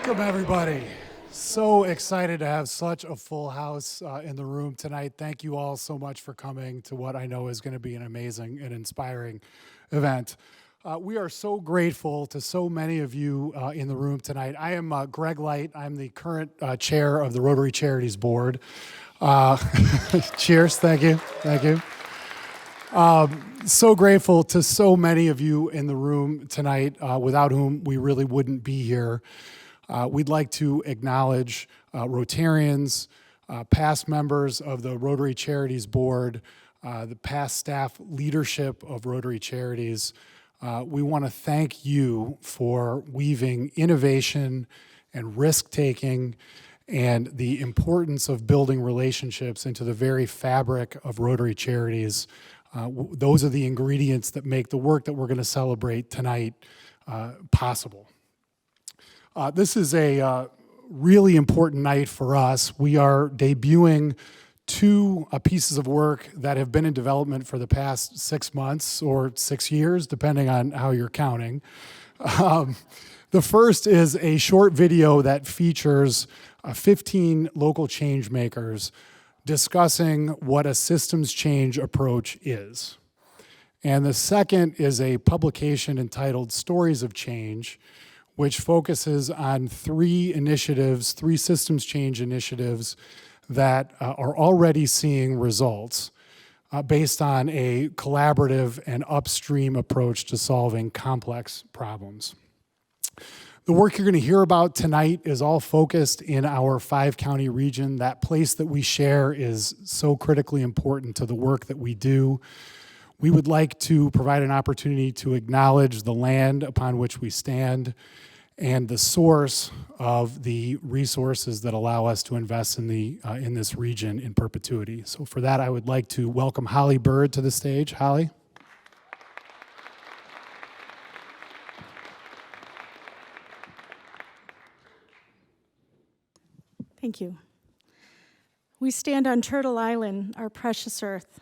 Welcome, everybody. So excited to have such a full house in the room tonight. Thank you all so much for coming to what I know is going to be an amazing and inspiring event. We are so grateful to so many of you in the room tonight. I am Greg Luyt. I'm the current chair of the Rotary Charities Board. Cheers, thank you, thank you. So grateful to so many of you in the room tonight, without whom we really wouldn't be here. We'd like to acknowledge Rotarians, past members of the Rotary Charities Board, the past staff leadership of Rotary Charities. We want to thank you for weaving innovation and risk-taking and the importance of building relationships into the very fabric of Rotary Charities. Those are the ingredients that make the work that we're going to celebrate tonight possible. This is a really important night for us. We are debuting two pieces of work that have been in development for the past 6 months or 6 years, depending on how you're counting. The first is a short video that features 15 local change makers discussing what a systems change approach is. And the second is a publication entitled Stories of Change, which focuses on three systems change initiatives that are already seeing results based on a collaborative and upstream approach to solving complex problems. The work you're going to hear about tonight is all focused in our 5-county region. That place that we share is so critically important to the work that we do. We would like to provide an opportunity to acknowledge the land upon which we stand and the source of the resources that allow us to invest in this region in perpetuity. So for that, I would like to welcome Holly Bird to the stage. Holly. Thank you. We stand on Turtle Island, our precious earth,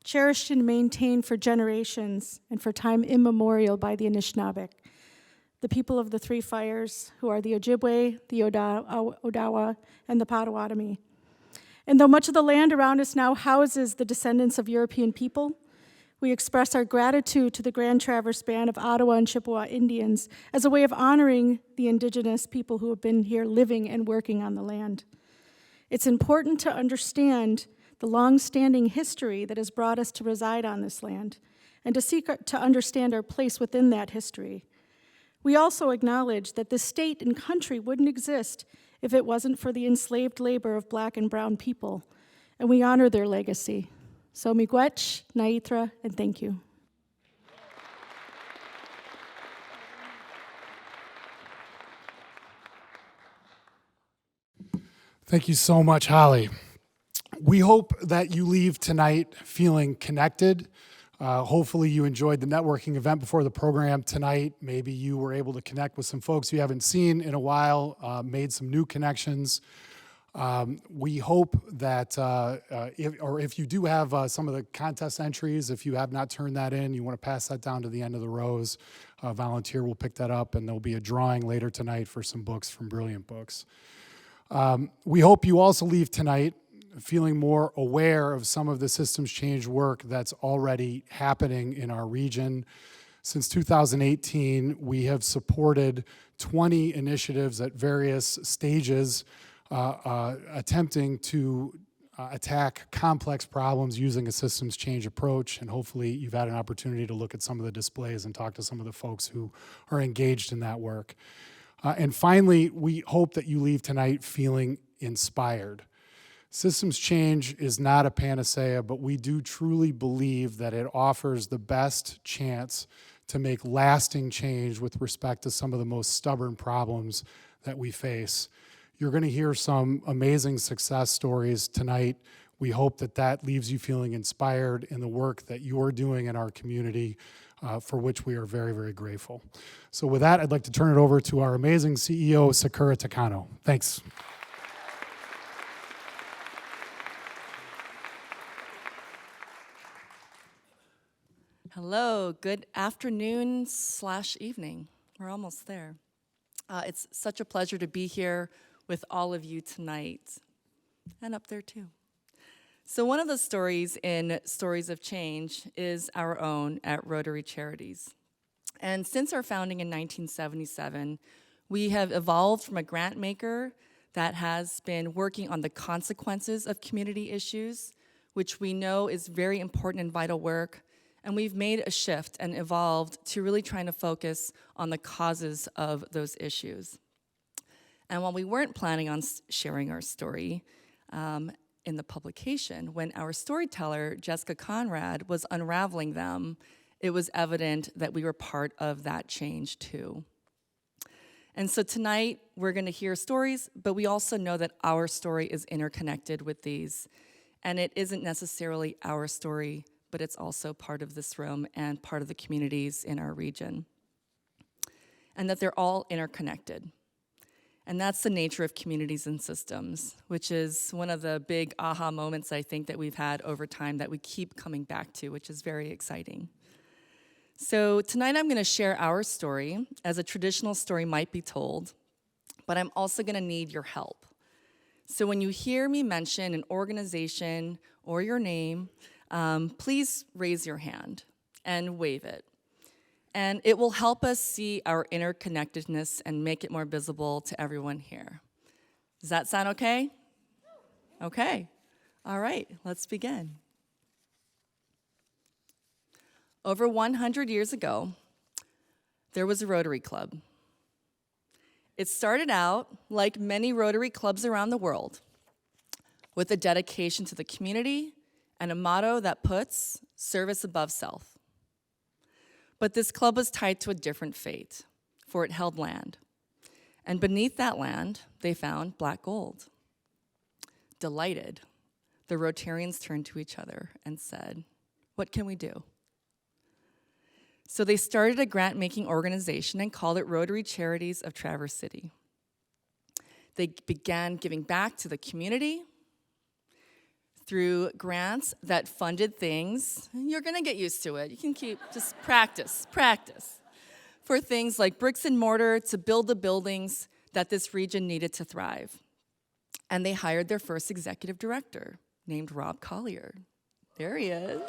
cherished and maintained for generations and for time immemorial by the Anishinaabe, the people of the Three Fires, who are the Ojibwe, the Odawa, and the Potawatomi. And though much of the land around us now houses the descendants of European people, we express our gratitude to the Grand Traverse Band of Ottawa and Chippewa Indians as a way of honoring the Indigenous people who have been here living and working on the land. It's important to understand the long-standing history that has brought us to reside on this land and to seek to understand our place within that history. We also acknowledge that this state and country wouldn't exist if it wasn't for the enslaved labor of Black and Brown people, and we honor their legacy. So miigwech, naitra, and thank you. Thank you so much, Holly. We hope that you leave tonight feeling connected. Hopefully you enjoyed the networking event before the program tonight. Maybe you were able to connect with some folks you haven't seen in a while, made some new connections. We hope that if you do have some of the contest entries, if you have not turned that in, you want to pass that down to the end of the rows. A volunteer will pick that up, and there'll be a drawing later tonight for some books from Brilliant Books. We hope you also leave tonight feeling more aware of some of the systems change work that's already happening in our region. Since 2018, we have supported 20 initiatives at various stages attempting to attack complex problems using a systems change approach, and hopefully you've had an opportunity to look at some of the displays and talk to some of the folks who are engaged in that work. And finally, we hope that you leave tonight feeling inspired. Systems change is not a panacea, but we do truly believe that it offers the best chance to make lasting change with respect to some of the most stubborn problems that we face. You're going to hear some amazing success stories tonight. We hope that that leaves you feeling inspired in the work that you're doing in our community, for which we are very, very grateful. So with that, I'd like to turn it over to our amazing CEO, Sakura Takano. Thanks. Hello, good afternoon/evening. We're almost there. It's such a pleasure to be here with all of you tonight, and up there too. So one of the stories in Stories of Change is our own at Rotary Charities. And since our founding in 1977, we have evolved from a grant maker that has been working on the consequences of community issues, which we know is very important and vital work, and we've made a shift and evolved to really trying to focus on the causes of those issues. And while we weren't planning on sharing our story in the publication, when our storyteller, Jessica Conrad, was unraveling them, it was evident that we were part of that change too. And so tonight, we're going to hear stories, but we also know that our story is interconnected with these. And it isn't necessarily our story, but it's also part of this room and part of the communities in our region. And that they're all interconnected. And that's the nature of communities and systems, which is one of the big aha moments I think that we've had over time that we keep coming back to, which is very exciting. So tonight I'm going to share our story as a traditional story might be told, but I'm also going to need your help. So when you hear me mention an organization or your name, please raise your hand and wave it. And it will help us see our interconnectedness and make it more visible to everyone here. Does that sound okay? Okay. All right, let's begin. Over 100 years ago, there was a Rotary Club. It started out, like many Rotary clubs around the world, with a dedication to the community and a motto that puts service above self. But this club was tied to a different fate, for it held land. And beneath that land, they found black gold. Delighted, the Rotarians turned to each other and said, "What can we do?" So they started a grant-making organization and called it Rotary Charities of Traverse City. They began giving back to the community through grants that funded things. You're gonna get used to it. You can just practice. For things like bricks and mortar to build the buildings that this region needed to thrive. And they hired their first executive director, named Rob Collier. There he is.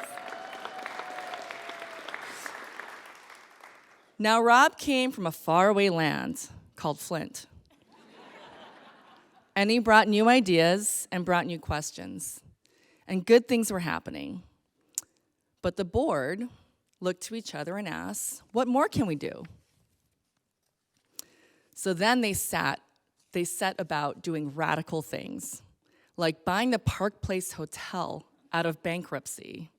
Now, Rob came from a faraway land called Flint. And he brought new ideas and brought new questions. And good things were happening. But the board looked to each other and asked, what more can we do? So then they set about doing radical things, like buying the Park Place Hotel out of bankruptcy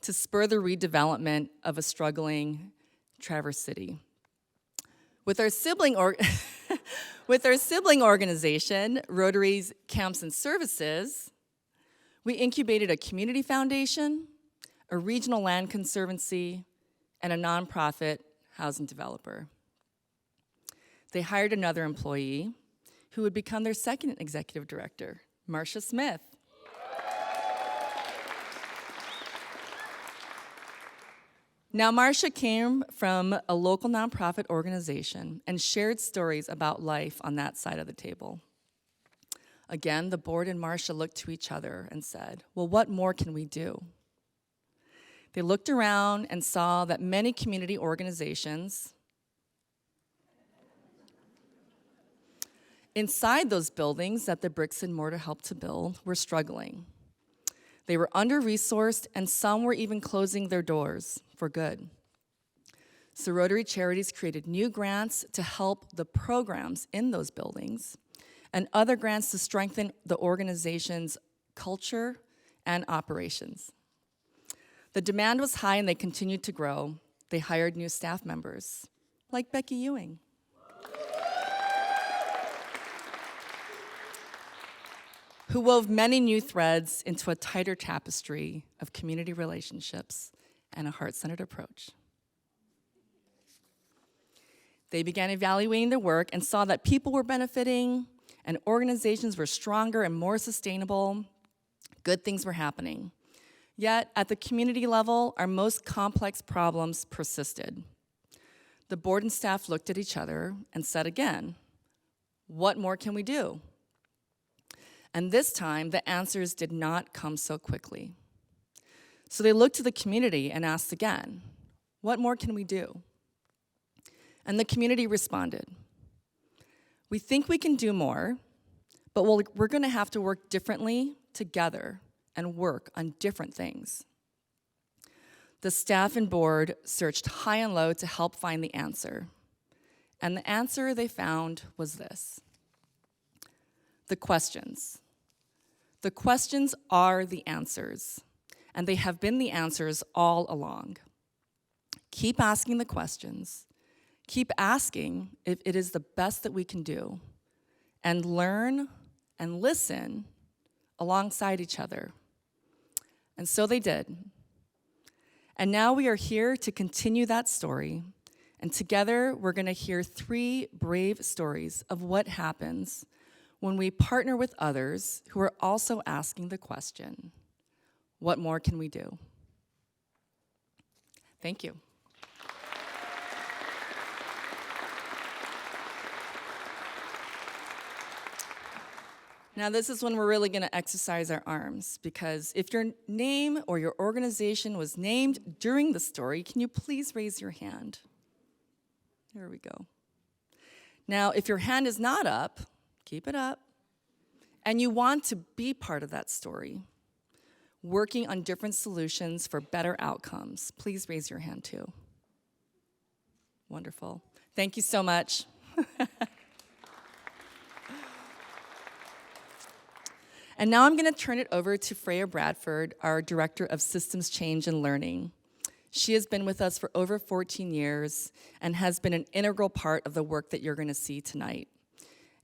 to spur the redevelopment of a struggling Traverse City. With our sibling organization, Rotary's Camps and Services, we incubated a community foundation, a regional land conservancy, and a nonprofit housing developer. They hired another employee who would become their second executive director, Marcia Smith. Now, Marcia came from a local nonprofit organization and shared stories about life on that side of the table. Again, the board and Marcia looked to each other and said, well, what more can we do? They looked around and saw that many community organizations inside those buildings that the bricks and mortar helped to build were struggling. They were under-resourced, and some were even closing their doors for good. So Rotary Charities created new grants to help the programs in those buildings, and other grants to strengthen the organization's culture and operations. The demand was high, and they continued to grow. They hired new staff members, like Becky Ewing. Who wove many new threads into a tighter tapestry of community relationships and a heart-centered approach. They began evaluating their work and saw that people were benefiting and organizations were stronger and more sustainable. Good things were happening. Yet, at the community level, our most complex problems persisted. The board and staff looked at each other and said again, what more can we do? And this time, the answers did not come so quickly. So they looked to the community and asked again, what more can we do? And the community responded, we think we can do more, but we're going to have to work differently together and work on different things. The staff and board searched high and low to help find the answer. And the answer they found was this: the questions. The questions are the answers, and they have been the answers all along. Keep asking the questions. Keep asking if it is the best that we can do, and learn and listen alongside each other. And so they did. And now we are here to continue that story, and together we're going to hear 3 brave stories of what happens when we partner with others who are also asking the question, what more can we do? Thank you. Now, this is when we're really going to exercise our arms, because if your name or your organization was named during the story, can you please raise your hand? There we go. Now, if your hand is not up, keep it up, and you want to be part of that story, working on different solutions for better outcomes, please raise your hand too. Wonderful. Thank you so much. And now I'm going to turn it over to Freya Bradford, our Director of Systems Change and Learning. She has been with us for over 14 years and has been an integral part of the work that you're going to see tonight.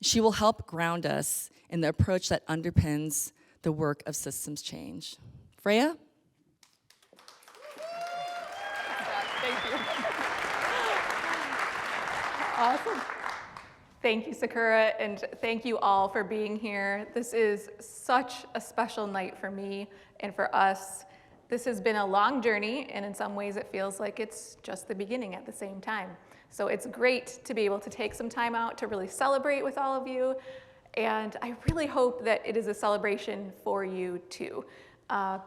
She will help ground us in the approach that underpins the work of systems change. Freya? Thank you. Awesome. Thank you, Sakura, and thank you all for being here. This is such a special night for me and for us. This has been a long journey, and in some ways it feels like it's just the beginning at the same time. So it's great to be able to take some time out to really celebrate with all of you, and I really hope that it is a celebration for you too,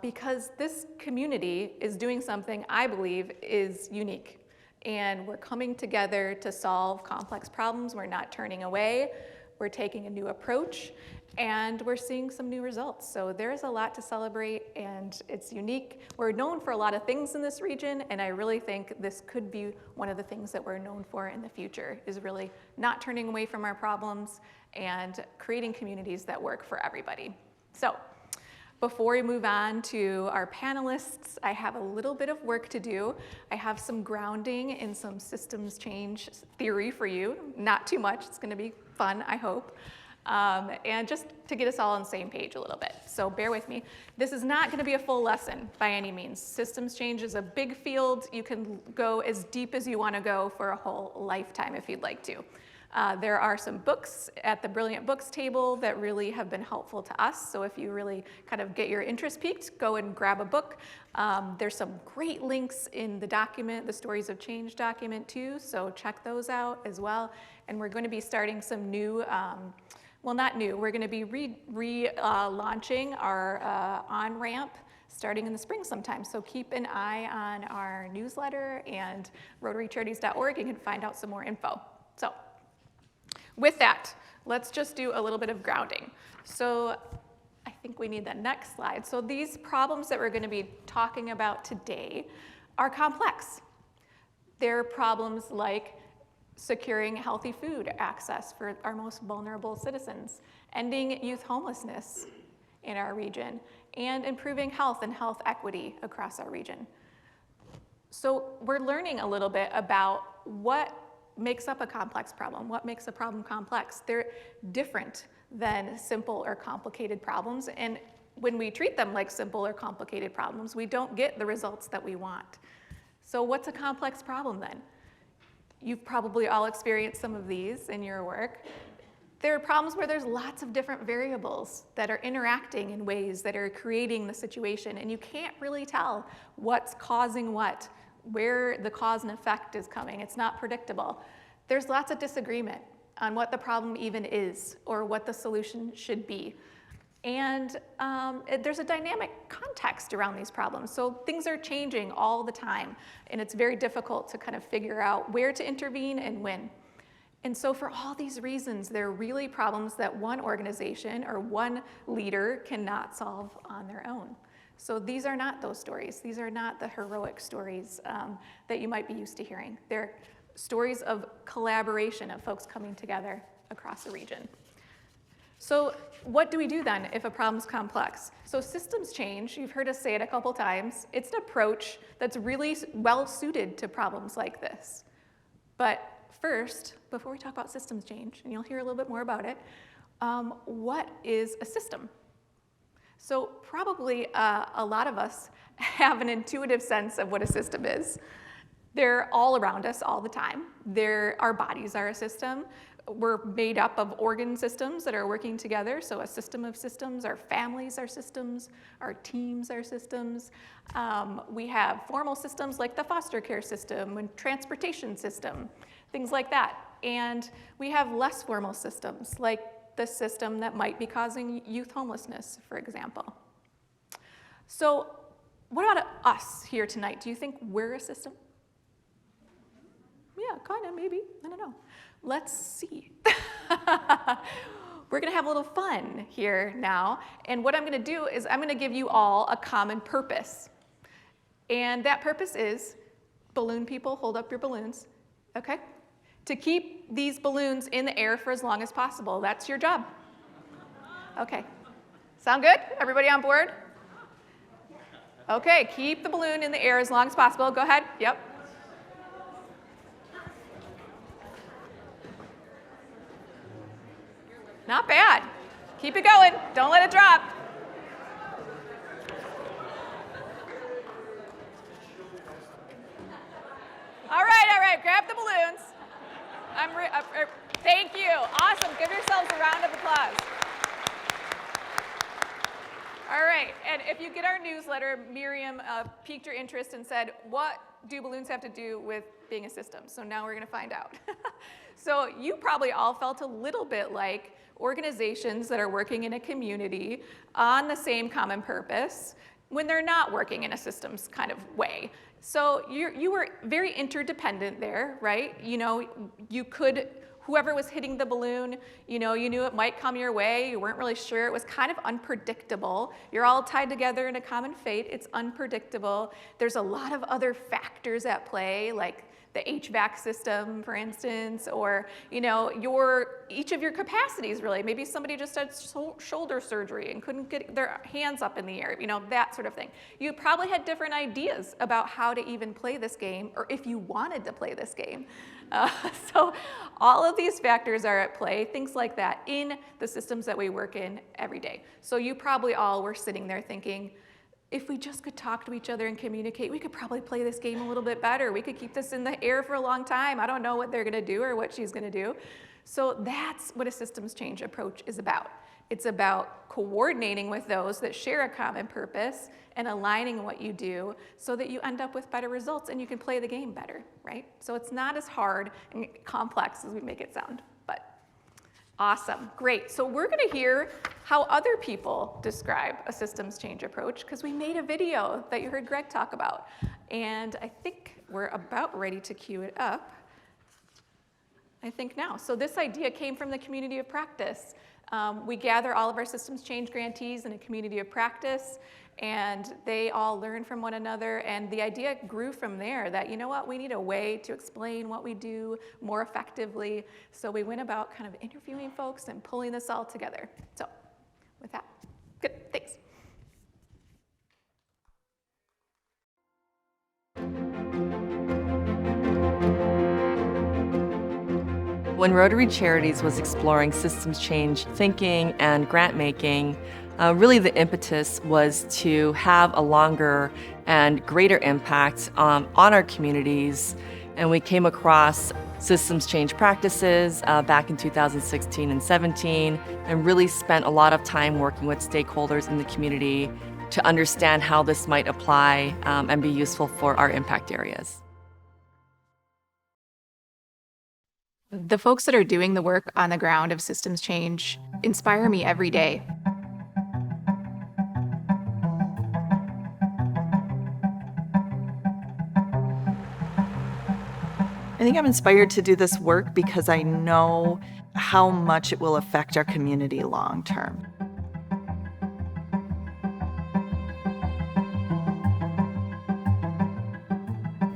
because this community is doing something I believe is unique. And we're coming together to solve complex problems. We're not turning away. We're taking a new approach, and we're seeing some new results. So there's a lot to celebrate, and it's unique. We're known for a lot of things in this region, and I really think this could be one of the things that we're known for in the future, is really not turning away from our problems and creating communities that work for everybody. So before we move on to our panelists, I have a little bit of work to do. I have some grounding in some systems change theory for you. Not too much, it's gonna be fun, I hope. And just to get us all on the same page a little bit. So bear with me. This is not gonna be a full lesson by any means. Systems change is a big field. You can go as deep as you wanna go for a whole lifetime if you'd like to. There are some books at the Brilliant Books table that really have been helpful to us. So if you really kind of get your interest piqued, go and grab a book. There's some great links in the document, the Stories of Change document too. So check those out as well. And we're going to be starting some new, well, not new, we're going to be relaunching our on-ramp starting in the spring sometime. So keep an eye on our newsletter and rotarycharities.org. You can find out some more info. So with that, let's just do a little bit of grounding. So I think we need the next slide. So these problems that we're going to be talking about today are complex. They're problems like securing healthy food access for our most vulnerable citizens, ending youth homelessness in our region, and improving health and health equity across our region. So we're learning a little bit about what makes up a complex problem. What makes a problem complex? They're different than simple or complicated problems, and when we treat them like simple or complicated problems, we don't get the results that we want. So what's a complex problem then? You've probably all experienced some of these in your work. There are problems where there's lots of different variables that are interacting in ways that are creating the situation, and you can't really tell what's causing what where the cause and effect is coming. It's not predictable. There's lots of disagreement on what the problem even is or what the solution should be. And there's a dynamic context around these problems. So things are changing all the time, and it's very difficult to kind of figure out where to intervene and when. And so for all these reasons, there are really problems that one organization or one leader cannot solve on their own. So these are not those stories. These are not the heroic stories that you might be used to hearing. They're stories of collaboration, of folks coming together across a region. So what do we do then if a problem's complex? So systems change, you've heard us say it a couple times, it's an approach that's really well suited to problems like this. But first, before we talk about systems change, and you'll hear a little bit more about it, what is a system? So probably a lot of us have an intuitive sense of what a system is. They're all around us all the time. Our bodies are a system. We're made up of organ systems that are working together, so a system of systems. Our families are systems. Our teams are systems. We have formal systems like the foster care system and transportation system, things like that. And we have less formal systems like the system that might be causing youth homelessness, for example. So what about us here tonight? Do you think we're a system? Yeah, kind of, maybe, I don't know. Let's see. We're gonna have a little fun here now. And what I'm gonna do is I'm gonna give you all a common purpose. And that purpose is, balloon people, hold up your balloons, okay? To keep these balloons in the air for as long as possible. That's your job. Okay, sound good? Everybody on board? Okay, keep the balloon in the air as long as possible. Go ahead, yep. Not bad. Keep it going. Don't let it drop. All right. Grab the balloons. Thank you. Awesome. Give yourselves a round of applause. All right. And if you get our newsletter, Miriam piqued your interest and said, what do balloons have to do with being a system? So now we're going to find out. So you probably all felt a little bit like organizations that are working in a community on the same common purpose when they're not working in a systems kind of way. So you were very interdependent there, right? You know, whoever was hitting the balloon, you knew it might come your way. You weren't really sure. It was kind of unpredictable. You're all tied together in a common fate. It's unpredictable. There's a lot of other factors at play, like the HVAC system, for instance, or each of your capacities, really. Maybe somebody just had shoulder surgery and couldn't get their hands up in the air, that sort of thing. You probably had different ideas about how to even play this game, or if you wanted to play this game. So all of these factors are at play, things like that, in the systems that we work in every day. So you probably all were sitting there thinking, if we just could talk to each other and communicate, we could probably play this game a little bit better. We could keep this in the air for a long time. I don't know what they're gonna do or what she's gonna do. So that's what a systems change approach is about. It's about coordinating with those that share a common purpose and aligning what you do so that you end up with better results and you can play the game better, right? So it's not as hard and complex as we make it sound, but awesome, great. So we're gonna hear how other people describe a systems change approach, because we made a video that you heard Greg talk about. And I think we're about ready to cue it up. I think now. So this idea came from the community of practice. We gather all of our systems change grantees in a community of practice, and they all learn from one another. And the idea grew from there that, we need a way to explain what we do more effectively. So we went about kind of interviewing folks and pulling this all together. So with that, good, thanks. When Rotary Charities was exploring systems change thinking and grant making, really the impetus was to have a longer and greater impact on our communities. And we came across systems change practices back in 2016 and 17, and really spent a lot of time working with stakeholders in the community to understand how this might apply and be useful for our impact areas. The folks that are doing the work on the ground of systems change inspire me every day. I think I'm inspired to do this work because I know how much it will affect our community long term.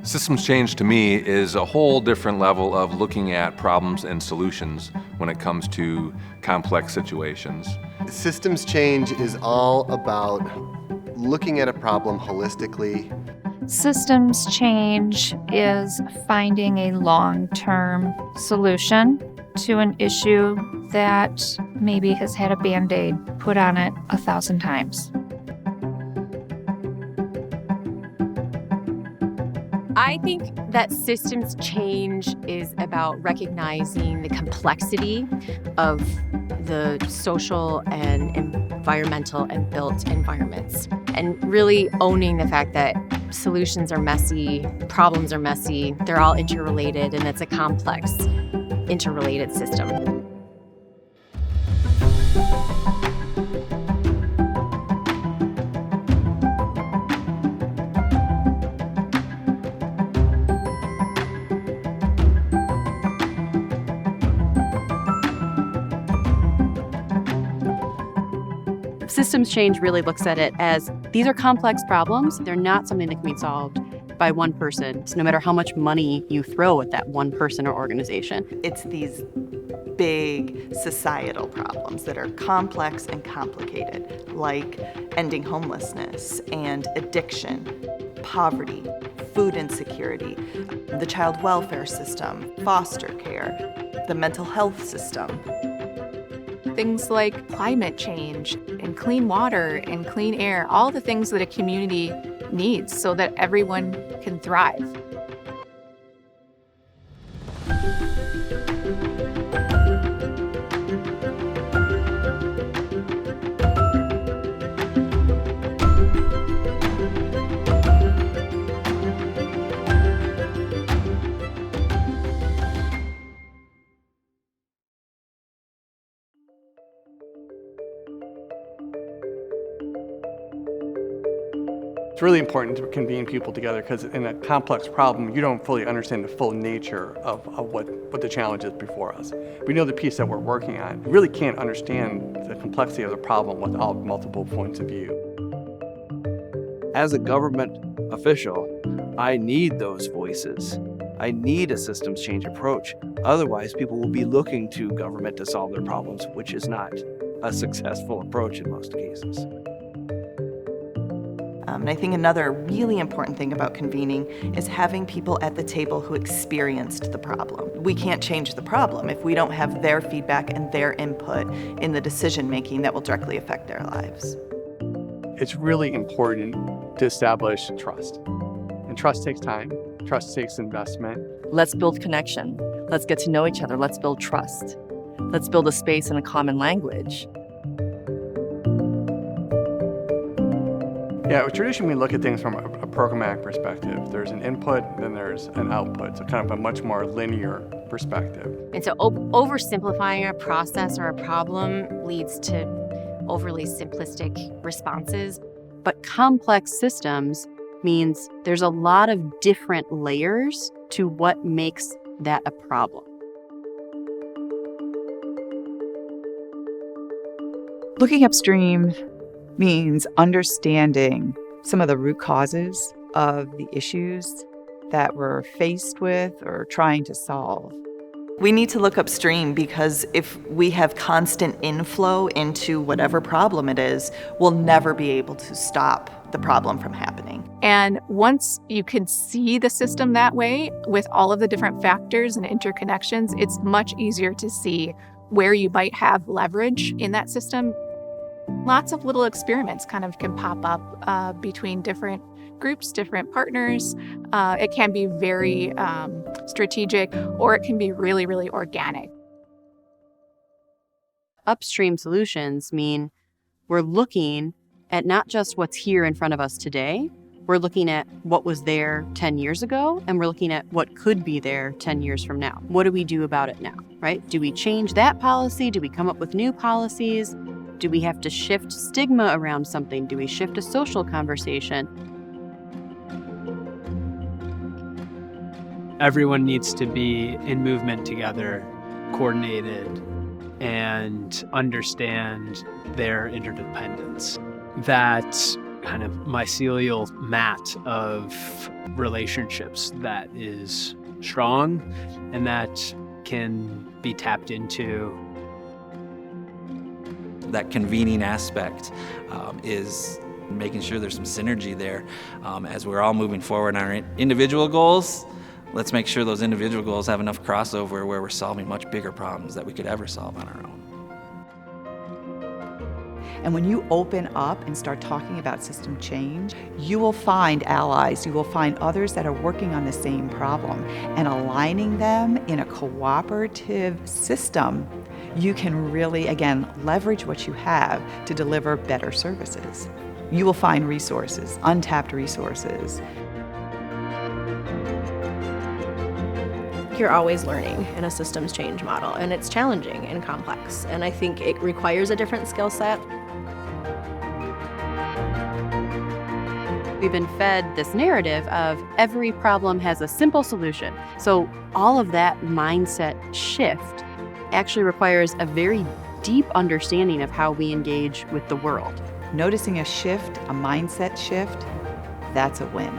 Systems change to me is a whole different level of looking at problems and solutions when it comes to complex situations. Systems change is all about looking at a problem holistically. Systems change is finding a long-term solution to an issue that maybe has had a Band-Aid put on it 1,000 times. I think that systems change is about recognizing the complexity of the social and environmental and built environments, and really owning the fact that solutions are messy, problems are messy, they're all interrelated, and it's a complex, interrelated system. Systems change really looks at it as these are complex problems. They're not something that can be solved by one person, so no matter how much money you throw at that one person or organization. It's these big societal problems that are complex and complicated, like ending homelessness and addiction, poverty, food insecurity, the child welfare system, foster care, the mental health system. Things like climate change and clean water and clean air, all the things that a community needs so that everyone can thrive. It's really important to convene people together because in a complex problem, you don't fully understand the full nature of what the challenge is before us. We know the piece that we're working on. We really can't understand the complexity of the problem without multiple points of view. As a government official, I need those voices. I need a systems change approach. Otherwise, people will be looking to government to solve their problems, which is not a successful approach in most cases. And I think another really important thing about convening is having people at the table who experienced the problem. We can't change the problem if we don't have their feedback and their input in the decision making that will directly affect their lives. It's really important to establish trust. And trust takes time. Trust takes investment. Let's build connection. Let's get to know each other. Let's build trust. Let's build a space and a common language. Yeah, traditionally we look at things from a programmatic perspective. There's an input, then there's an output, so kind of a much more linear perspective. And so oversimplifying a process or a problem leads to overly simplistic responses. But complex systems means there's a lot of different layers to what makes that a problem. Looking upstream means understanding some of the root causes of the issues that we're faced with or trying to solve. We need to look upstream because if we have constant inflow into whatever problem it is, we'll never be able to stop the problem from happening. And once you can see the system that way, with all of the different factors and interconnections, it's much easier to see where you might have leverage in that system. Lots of little experiments kind of can pop up between different groups, different partners. It can be very strategic, or it can be really, really organic. Upstream solutions mean we're looking at not just what's here in front of us today, we're looking at what was there 10 years ago, and we're looking at what could be there 10 years from now. What do we do about it now, right? Do we change that policy? Do we come up with new policies? Do we have to shift stigma around something? Do we shift a social conversation? Everyone needs to be in movement together, coordinated, and understand their interdependence. That kind of mycelial mat of relationships that is strong and that can be tapped into. That convening aspect is making sure there's some synergy there as we're all moving forward on our individual goals. Let's make sure those individual goals have enough crossover where we're solving much bigger problems that we could ever solve on our own. And when you open up and start talking about system change, you will find allies, you will find others that are working on the same problem, and aligning them in a cooperative system, you can really, again, leverage what you have to deliver better services. You will find resources, untapped resources. You're always learning in a systems change model, and it's challenging and complex, and I think it requires a different skill set. We've been fed this narrative of every problem has a simple solution. So all of that mindset shift actually requires a very deep understanding of how we engage with the world. Noticing a shift, a mindset shift, that's a win.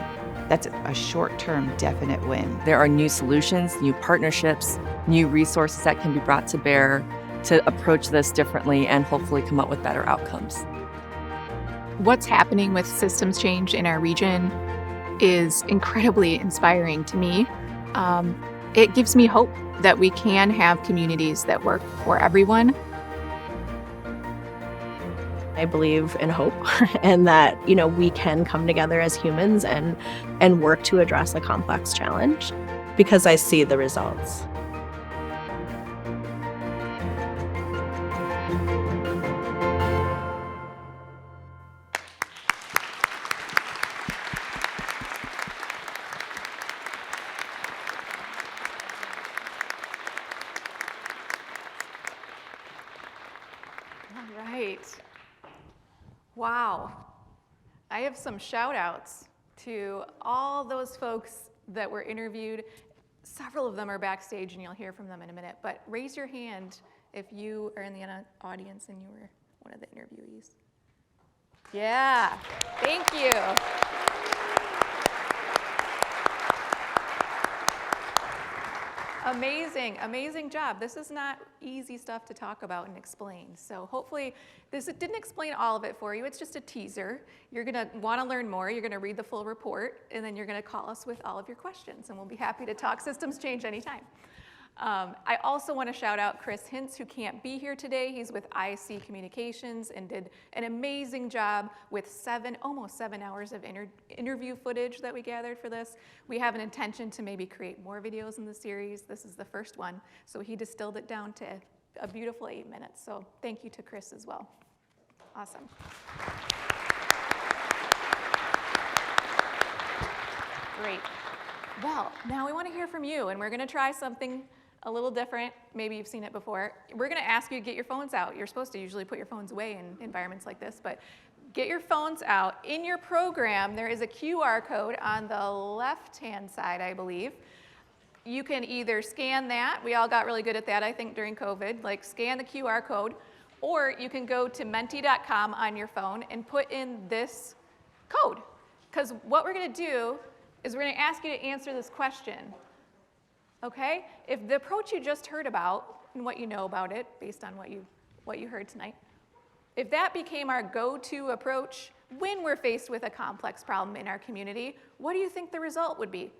That's a short-term definite win. There are new solutions, new partnerships, new resources that can be brought to bear to approach this differently and hopefully come up with better outcomes. What's happening with systems change in our region is incredibly inspiring to me. It gives me hope that we can have communities that work for everyone. I believe in hope and that, we can come together as humans and work to address a complex challenge because I see the results. All right. Wow. I have some shout outs to all those folks that were interviewed. Several of them are backstage and you'll hear from them in a minute, but raise your hand if you are in the audience and you were one of the interviewees. Yeah, thank you. Amazing, amazing job. This is not easy stuff to talk about and explain. So hopefully it didn't explain all of it for you. It's just a teaser. You're gonna wanna learn more. You're gonna read the full report and then you're gonna call us with all of your questions and we'll be happy to talk systems change anytime. I also want to shout out Chris Hintz, who can't be here today. He's with IC Communications and did an amazing job with almost 7 hours of interview footage that we gathered for this. We have an intention to maybe create more videos in the series. This is the first one. So he distilled it down to a beautiful 8 minutes. So thank you to Chris as well. Awesome. Great. Well, now we want to hear from you, and we're going to try something a little different. Maybe you've seen it before. We're going to ask you to get your phones out. You're supposed to usually put your phones away in environments like this, but get your phones out. In your program, there is a QR code on the left-hand side, I believe. You can either scan that. We all got really good at that, I think, during COVID. Like, scan the QR code, or you can go to menti.com on your phone and put in this code. Because what we're going to do is we're going to ask you to answer this question. Okay? If the approach you just heard about and what you know about it, based on what you heard tonight, if that became our go-to approach when we're faced with a complex problem in our community, what do you think the result would be?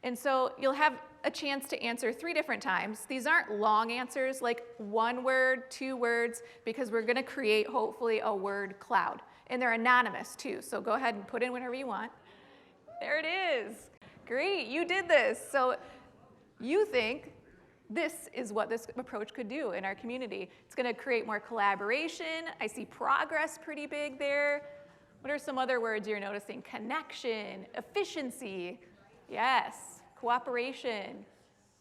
And so you'll have a chance to answer 3 different times. These aren't long answers, like 1 word, 2 words, because we're going to create, hopefully, a word cloud. And they're anonymous, too, so go ahead and put in whatever you want. There it is. Great, you did this. So you think this is what this approach could do in our community. It's going to create more collaboration. I see progress pretty big there. What are some other words you're noticing? Connection, efficiency, yes, cooperation,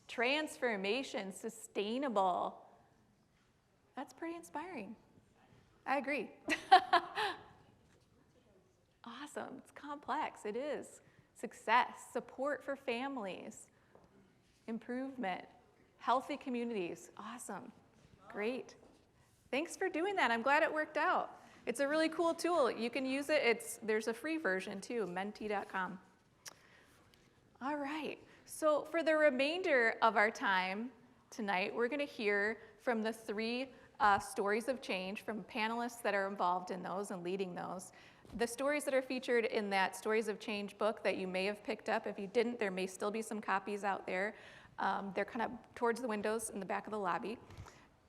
transformation, sustainable. That's pretty inspiring. I agree. Awesome. It's complex. It is. Success, support for families, improvement, healthy communities. Awesome. Great. Thanks for doing that. I'm glad it worked out. It's a really cool tool. You can use it. There's a free version too, menti.com. All right. So for the remainder of our time tonight, we're going to hear from the three stories of change from panelists that are involved in those and leading those. The stories that are featured in that Stories of Change book that you may have picked up. If you didn't, there may still be some copies out there. They're kind of towards the windows in the back of the lobby.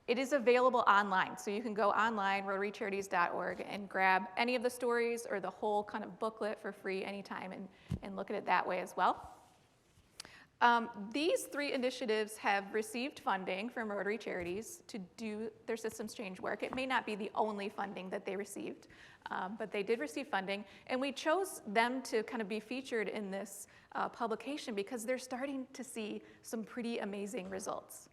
It is available online, so you can go online, rotarycharities.org, and grab any of the stories or the whole kind of booklet for free anytime and look at it that way as well. These three initiatives have received funding from Rotary Charities to do their systems change work. It may not be the only funding that they received, but they did receive funding, and we chose them to kind of be featured in this publication because they're starting to see some pretty amazing results.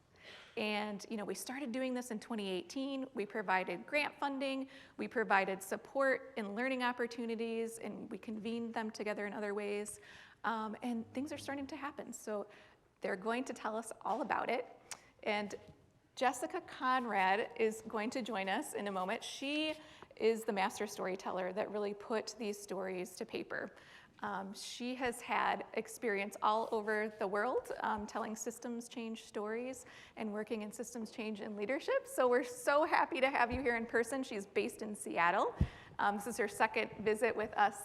And we started doing this in 2018. We provided grant funding, we provided support and learning opportunities, and we convened them together in other ways. And things are starting to happen. So they're going to tell us all about it. And Jessica Conrad is going to join us in a moment. She is the master storyteller that really put these stories to paper. She has had experience all over the world telling systems change stories and working in systems change and leadership. So we're so happy to have you here in person. She's based in Seattle. This is her second visit with us.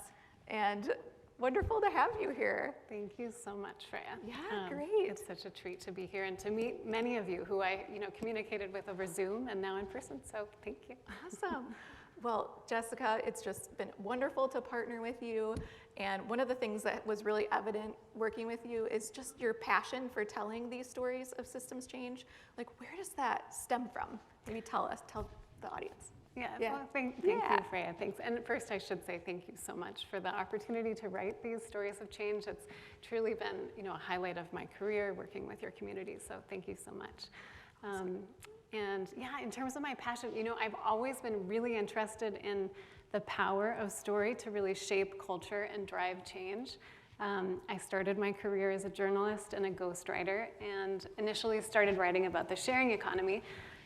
And wonderful to have you here. Thank you so much, Freya. Yeah, great. It's such a treat to be here and to meet many of you who I, communicated with over Zoom and now in person. So thank you. Awesome. Well, Jessica, it's just been wonderful to partner with you. And one of the things that was really evident working with you is just your passion for telling these stories of systems change. Like, where does that stem from? Maybe tell the audience. Yeah. Well, thank you, Freya. Thanks. And first, I should say thank you so much for the opportunity to write these stories of change. It's truly been, a highlight of my career working with your community. So thank you so much. And yeah, in terms of my passion, I've always been really interested in the power of story to really shape culture and drive change. I started my career as a journalist and a ghostwriter, and initially started writing about the sharing economy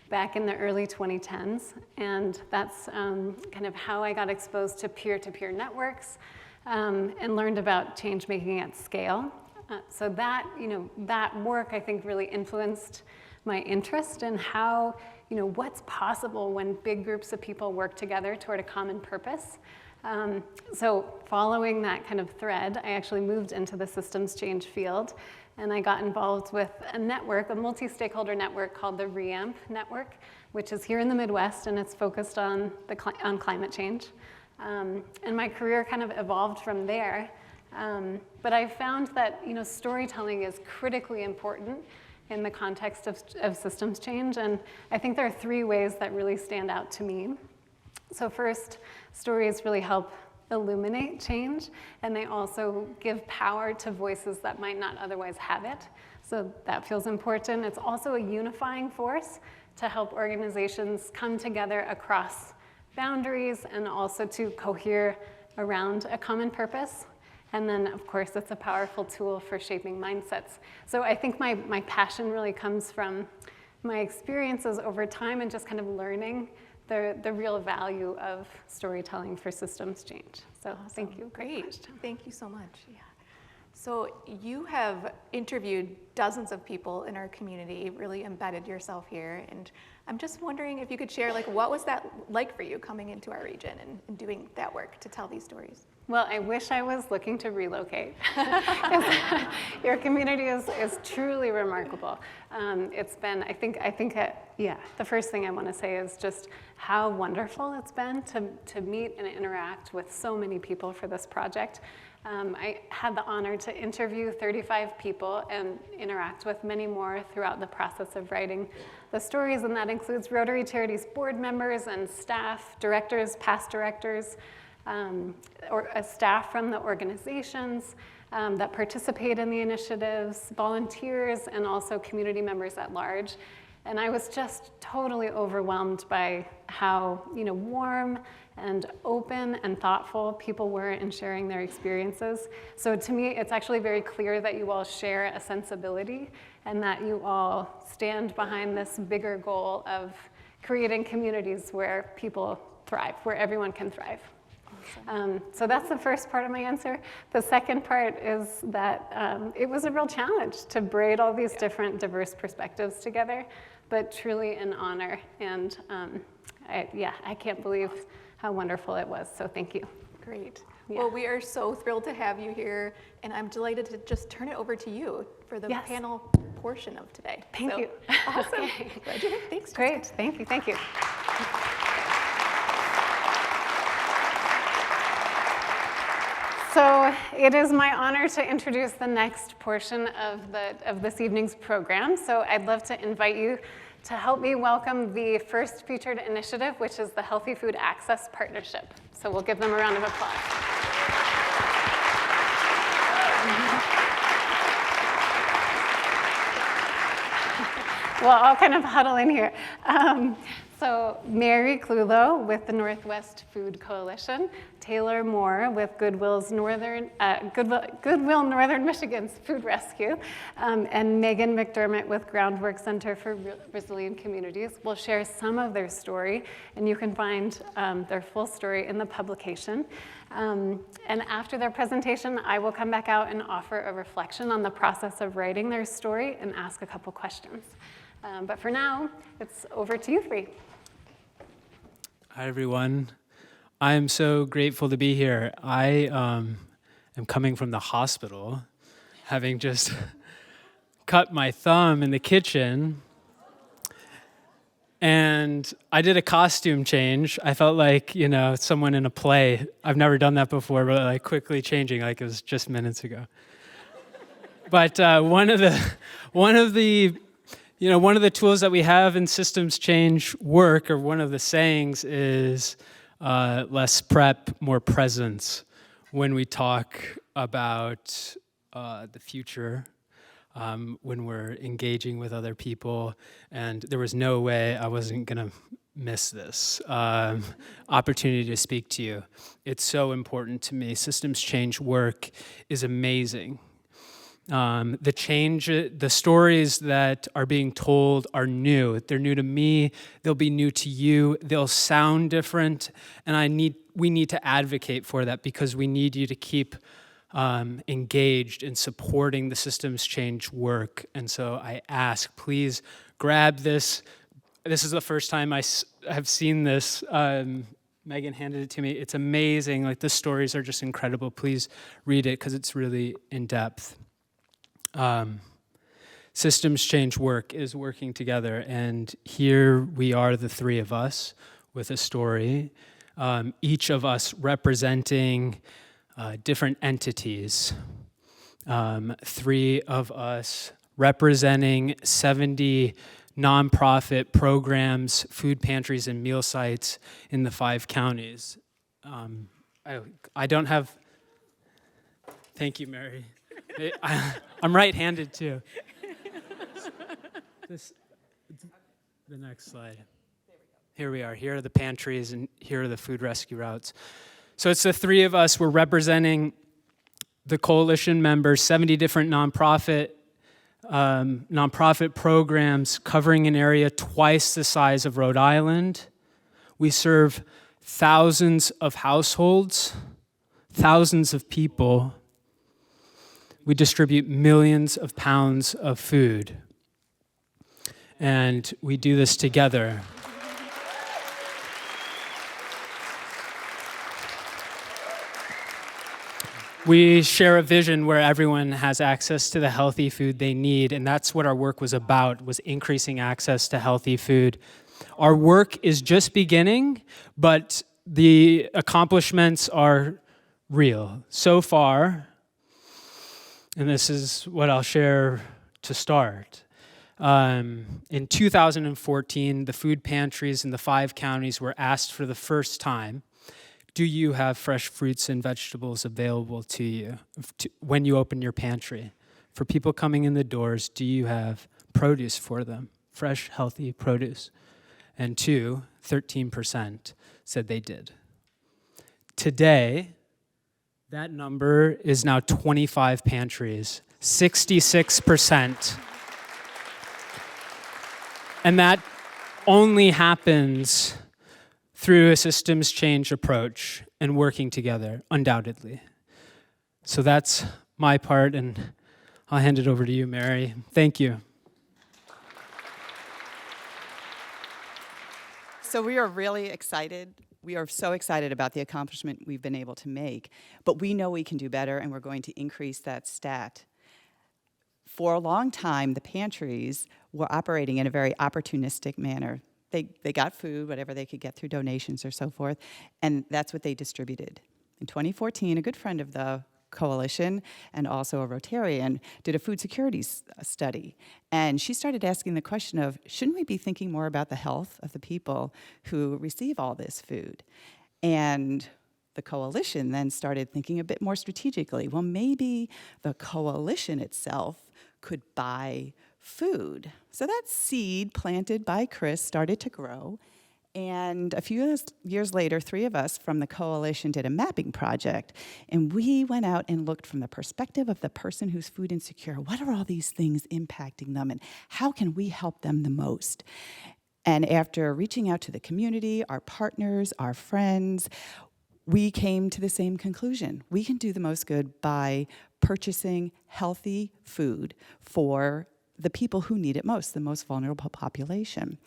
back in the early 2010s. And that's kind of how I got exposed to peer-to-peer networks and learned about change making at scale. So that, that work, I think, really influenced my interest in how, what's possible when big groups of people work together toward a common purpose. So following that kind of thread, I actually moved into the systems change field, and I got involved with a network, a multi-stakeholder network called the REAMP network, which is here in the Midwest, and it's focused on climate change. And my career kind of evolved from there. But I found that storytelling is critically important in the context of systems change, and I think there are three ways that really stand out to me. So first, stories really help illuminate change, and they also give power to voices that might not otherwise have it. So that feels important. It's also a unifying force to help organizations come together across boundaries and also to cohere around a common purpose. And then, of course, it's a powerful tool for shaping mindsets. So I think my passion really comes from my experiences over time and just kind of learning the real value of storytelling for systems change. So awesome. Thank you. Great. Thank you so much. Yeah. So you have interviewed dozens of people in our community, really embedded yourself here. And I'm just wondering if you could share, what was that like for you coming into our region and doing that work to tell these stories? Well, I wish I was looking to relocate. Your community is truly remarkable. It's been, the first thing I want to say is just how wonderful it's been to meet and interact with so many people for this project. I had the honor to interview 35 people and interact with many more throughout the process of writing the stories, and that includes Rotary Charities board members and staff, directors, past directors, or staff from the organizations that participate in the initiatives, volunteers, and also community members at large. And I was just totally overwhelmed by how warm and open and thoughtful people were in sharing their experiences. So to me, it's actually very clear that you all share a sensibility and that you all stand behind this bigger goal of creating communities where people thrive, where everyone can thrive. So that's the first part of my answer. The second part is that it was a real challenge to braid all these different diverse perspectives together, but truly an honor. And I can't believe how wonderful it was. So thank you. Great. Yeah. Well, we are so thrilled to have you here, and I'm delighted to just turn it over to you for the panel portion of today. Thank you. Awesome. Okay. Thanks. Great. Thank you. Thank you. So it is my honor to introduce the next portion of this evening's program. So I'd love to invite you to help me welcome the first featured initiative, which is the Healthy Food Access Partnership. So we'll give them a round of applause. We'll all kind of huddle in here. So Mary Clulo with the Northwest Food Coalition, Taylor Moore with Goodwill Northern Michigan's Food Rescue, and Meghan McDermott with Groundwork Center for Resilient Communities will share some of their story, and you can find their full story in the publication. And after their presentation, I will come back out and offer a reflection on the process of writing their story and ask a couple questions. But for now, it's over to you three. Hi, everyone. I'm so grateful to be here. I am coming from the hospital, having just cut my thumb in the kitchen. And I did a costume change. I felt like, someone in a play. I've never done that before, but like quickly changing, like it was just minutes ago. But one of the tools that we have in systems change work, or one of the sayings is less prep, more presence when we talk about the future, when we're engaging with other people. And there was no way I wasn't going to miss this opportunity to speak to you. It's so important to me. Systems change work is amazing. The stories that are being told are new. They're new to me. They'll be new to you. They'll sound different, and we need to advocate for that because we need you to keep engaged in supporting the systems change work. And so I ask, please grab this. This is the first time I have seen this. Meghan handed it to me. It's amazing. Like, the stories are just incredible. Please read it because it's really in depth. Systems change work is working together, and here we are, the three of us, with a story, each of us representing different entities. 3 of us representing 70 nonprofit programs, food pantries, and meal sites in the 5 counties. I don't have. Thank you, Mary. I'm right-handed too. The next slide. Here we are. Here are the pantries, and here are the food rescue routes. So it's the 3 of us. We're representing the coalition members, 70 different nonprofit programs covering an area twice the size of Rhode Island. We serve thousands of households, thousands of people. We distribute millions of pounds of food. And we do this together. We share a vision where everyone has access to the healthy food they need, and that's what our work was about, was increasing access to healthy food. Our work is just beginning, but the accomplishments are real. So far, and this is what I'll share to start. In 2014, the food pantries in the 5 counties were asked for the first time, do you have fresh fruits and vegetables available to you when you open your pantry? For people coming in the doors, do you have produce for them? Fresh, healthy produce. And 13% said they did. Today, that number is now 25 pantries, 66%. And that only happens through a systems change approach and working together, undoubtedly. So that's my part, and I'll hand it over to you, Mary. Thank you. So we are really excited. We are so excited about the accomplishment we've been able to make, but we know we can do better, and we're going to increase that stat. For a long time, the pantries were operating in a very opportunistic manner. They got food, whatever they could get through donations or so forth, and that's what they distributed. In 2014, a good friend of the coalition and also a Rotarian did a food security study, and she started asking the question of, shouldn't we be thinking more about the health of the people who receive all this food? And the coalition then started thinking a bit more strategically. Well, maybe the coalition itself could buy food. So that seed planted by Chris started to grow. And a few years later, 3 of us from the coalition did a mapping project. And we went out and looked from the perspective of the person who's food insecure. What are all these things impacting them? And how can we help them the most? And after reaching out to the community, our partners, our friends, we came to the same conclusion. We can do the most good by purchasing healthy food for the people who need it most, the most vulnerable population.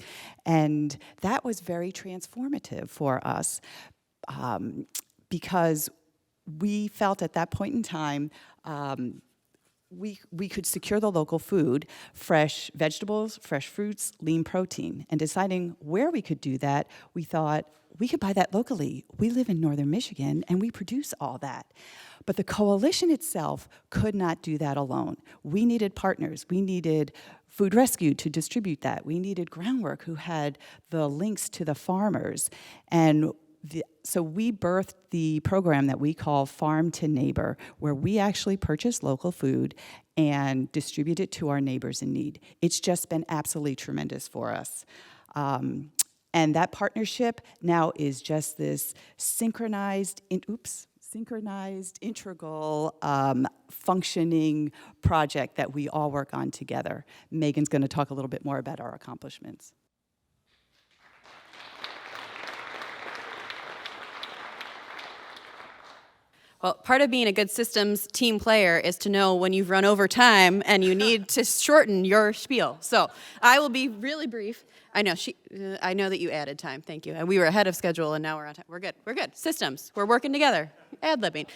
And that was very transformative for us because we felt at that point in time we could secure the local food, fresh vegetables, fresh fruits, lean protein. And deciding where we could do that, we thought we could buy that locally. We live in northern Michigan and we produce all that. But the coalition itself could not do that alone. We needed partners. We needed Food Rescue to distribute that. We needed Groundwork, who had the links to the farmers. And so we birthed the program that we call Farm to Neighbor, where we actually purchase local food and distribute it to our neighbors in need. It's just been absolutely tremendous for us. And that partnership now is just this synchronized, integral, functioning project that we all work on together. Meghan's going to talk a little bit more about our accomplishments. Well, part of being a good systems team player is to know when you've run over time and you need to shorten your spiel. So I will be really brief. I know that you added time. Thank you. And we were ahead of schedule, and now we're on time. We're good. We're good. Systems. We're working together. Ad-libbing.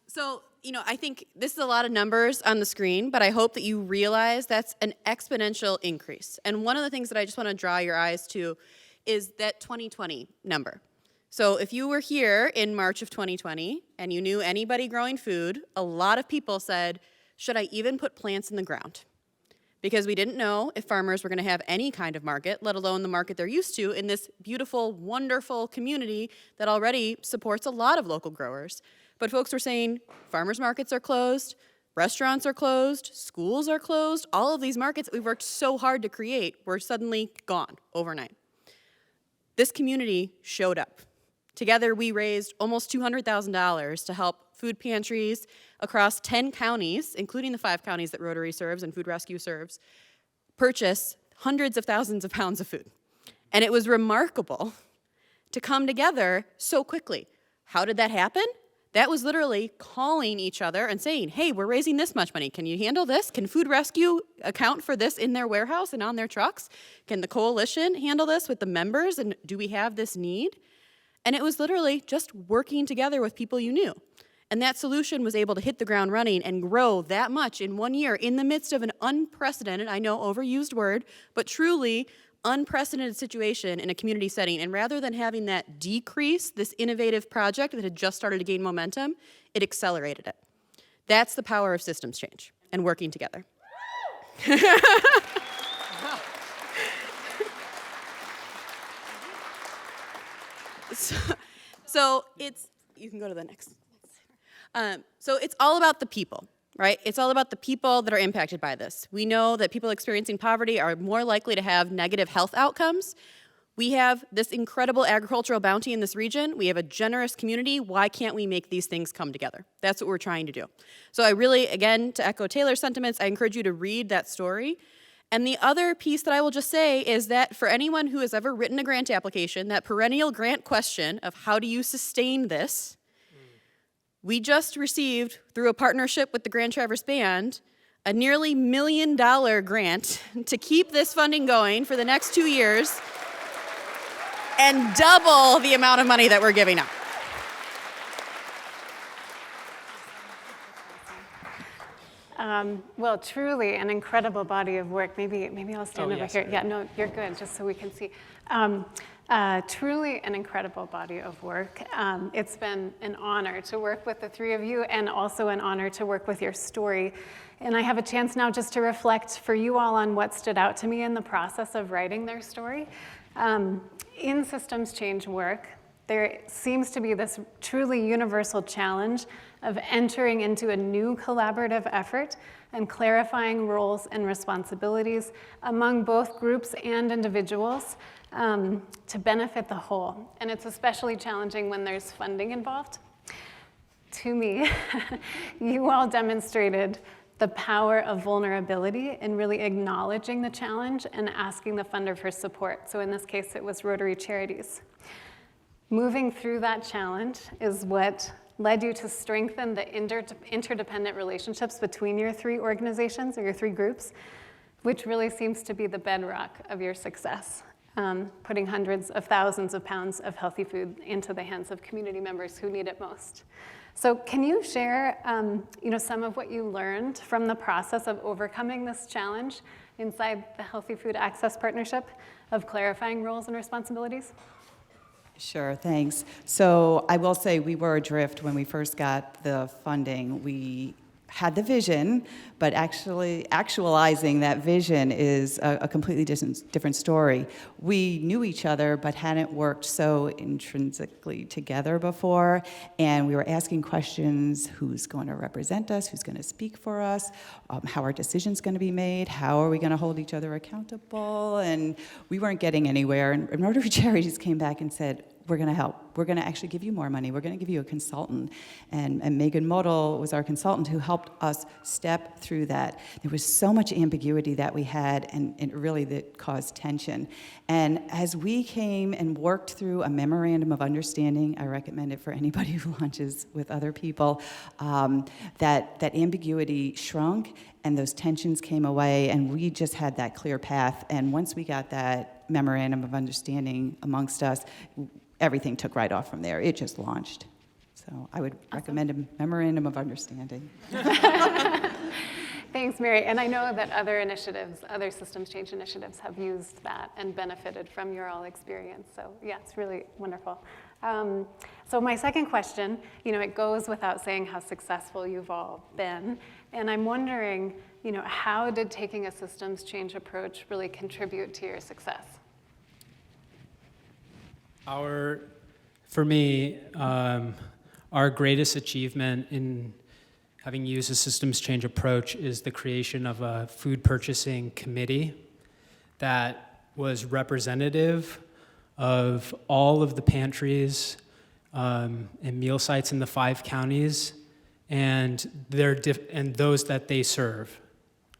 So I think this is a lot of numbers on the screen, but I hope that you realize that's an exponential increase. And one of the things that I just want to draw your eyes to is that 2020 number. So if you were here in March of 2020 and you knew anybody growing food, a lot of people said, should I even put plants in the ground? Because we didn't know if farmers were going to have any kind of market, let alone the market they're used to in this beautiful, wonderful community that already supports a lot of local growers. But folks were saying farmers markets are closed, restaurants are closed, schools are closed. All of these markets that we've worked so hard to create were suddenly gone overnight. This community showed up. Together, we raised almost $200,000 to help food pantries across 10 counties, including the 5 counties that Rotary serves and Food Rescue serves, purchase hundreds of thousands of pounds of food. And it was remarkable to come together so quickly. How did that happen? That was literally calling each other and saying, hey, we're raising this much money. Can you handle this? Can Food Rescue account for this in their warehouse and on their trucks? Can the coalition handle this with the members? And do we have this need? And it was literally just working together with people you knew. And that solution was able to hit the ground running and grow that much in 1 year in the midst of an unprecedented, I know, overused word, but truly unprecedented situation in a community setting. And rather than having that decrease this innovative project that had just started to gain momentum, it accelerated it. That's the power of systems change and working together. So it's, you can go to the next. So it's all about the people, right? It's all about the people that are impacted by this. We know that people experiencing poverty are more likely to have negative health outcomes. We have this incredible agricultural bounty in this region. We have a generous community. Why can't we make these things come together? That's what we're trying to do. So I really, again, to echo Taylor's sentiments, I encourage you to read that story. And the other piece that I will just say is that for anyone who has ever written a grant application, that perennial grant question of how do you sustain this, we just received, through a partnership with the Grand Traverse Band, a nearly $1 million grant to keep this funding going for the next 2 years and double the amount of money that we're giving out. Well, truly an incredible body of work. Maybe I'll stand over yes, here. right. Yeah, no, you're good, just so we can see. Truly an incredible body of work. It's been an honor to work with the three of you, and also an honor to work with your story. And I have a chance now just to reflect for you all on what stood out to me in the process of writing their story. In systems change work, there seems to be this truly universal challenge of entering into a new collaborative effort and clarifying roles and responsibilities among both groups and individuals to benefit the whole. And it's especially challenging when there's funding involved. To me, you all demonstrated the power of vulnerability in really acknowledging the challenge and asking the funder for support. So in this case, it was Rotary Charities. Moving through that challenge is what led you to strengthen the interdependent relationships between your three organizations or your three groups, which really seems to be the bedrock of your success, putting hundreds of thousands of pounds of healthy food into the hands of community members who need it most. So can you share some of what you learned from the process of overcoming this challenge inside the Healthy Food Access Partnership of clarifying roles and responsibilities? Sure, thanks. So I will say we were adrift when we first got the funding. We had the vision, but actually actualizing that vision is a completely different story. We knew each other, but hadn't worked so intrinsically together before, and we were asking questions: who's going to represent us, who's going to speak for us, how are decisions going to be made, how are we going to hold each other accountable, and we weren't getting anywhere. And Rotary Charities came back and said, we're going to help. We're going to actually give you more money. We're going to give you a consultant. And Meghan was our consultant who helped us step through that. There was so much ambiguity that we had, and really that caused tension. And as we came and worked through a memorandum of understanding, I recommend it for anybody who launches with other people, that ambiguity shrunk and those tensions came away, and we just had that clear path. And once we got that memorandum of understanding amongst us, everything took right off from there. It just launched. So I would recommend a memorandum of understanding. Thanks, Mary. And I know that other initiatives, other systems change initiatives have used that and benefited from your all experience. So yeah, it's really wonderful. So my second question, it goes without saying how successful you've all been. And I'm wondering, how did taking a systems change approach really contribute to your success? For me, our greatest achievement in having used a systems change approach is the creation of a food purchasing committee that was representative of all of the pantries and meal sites in the 5 counties and those that they serve: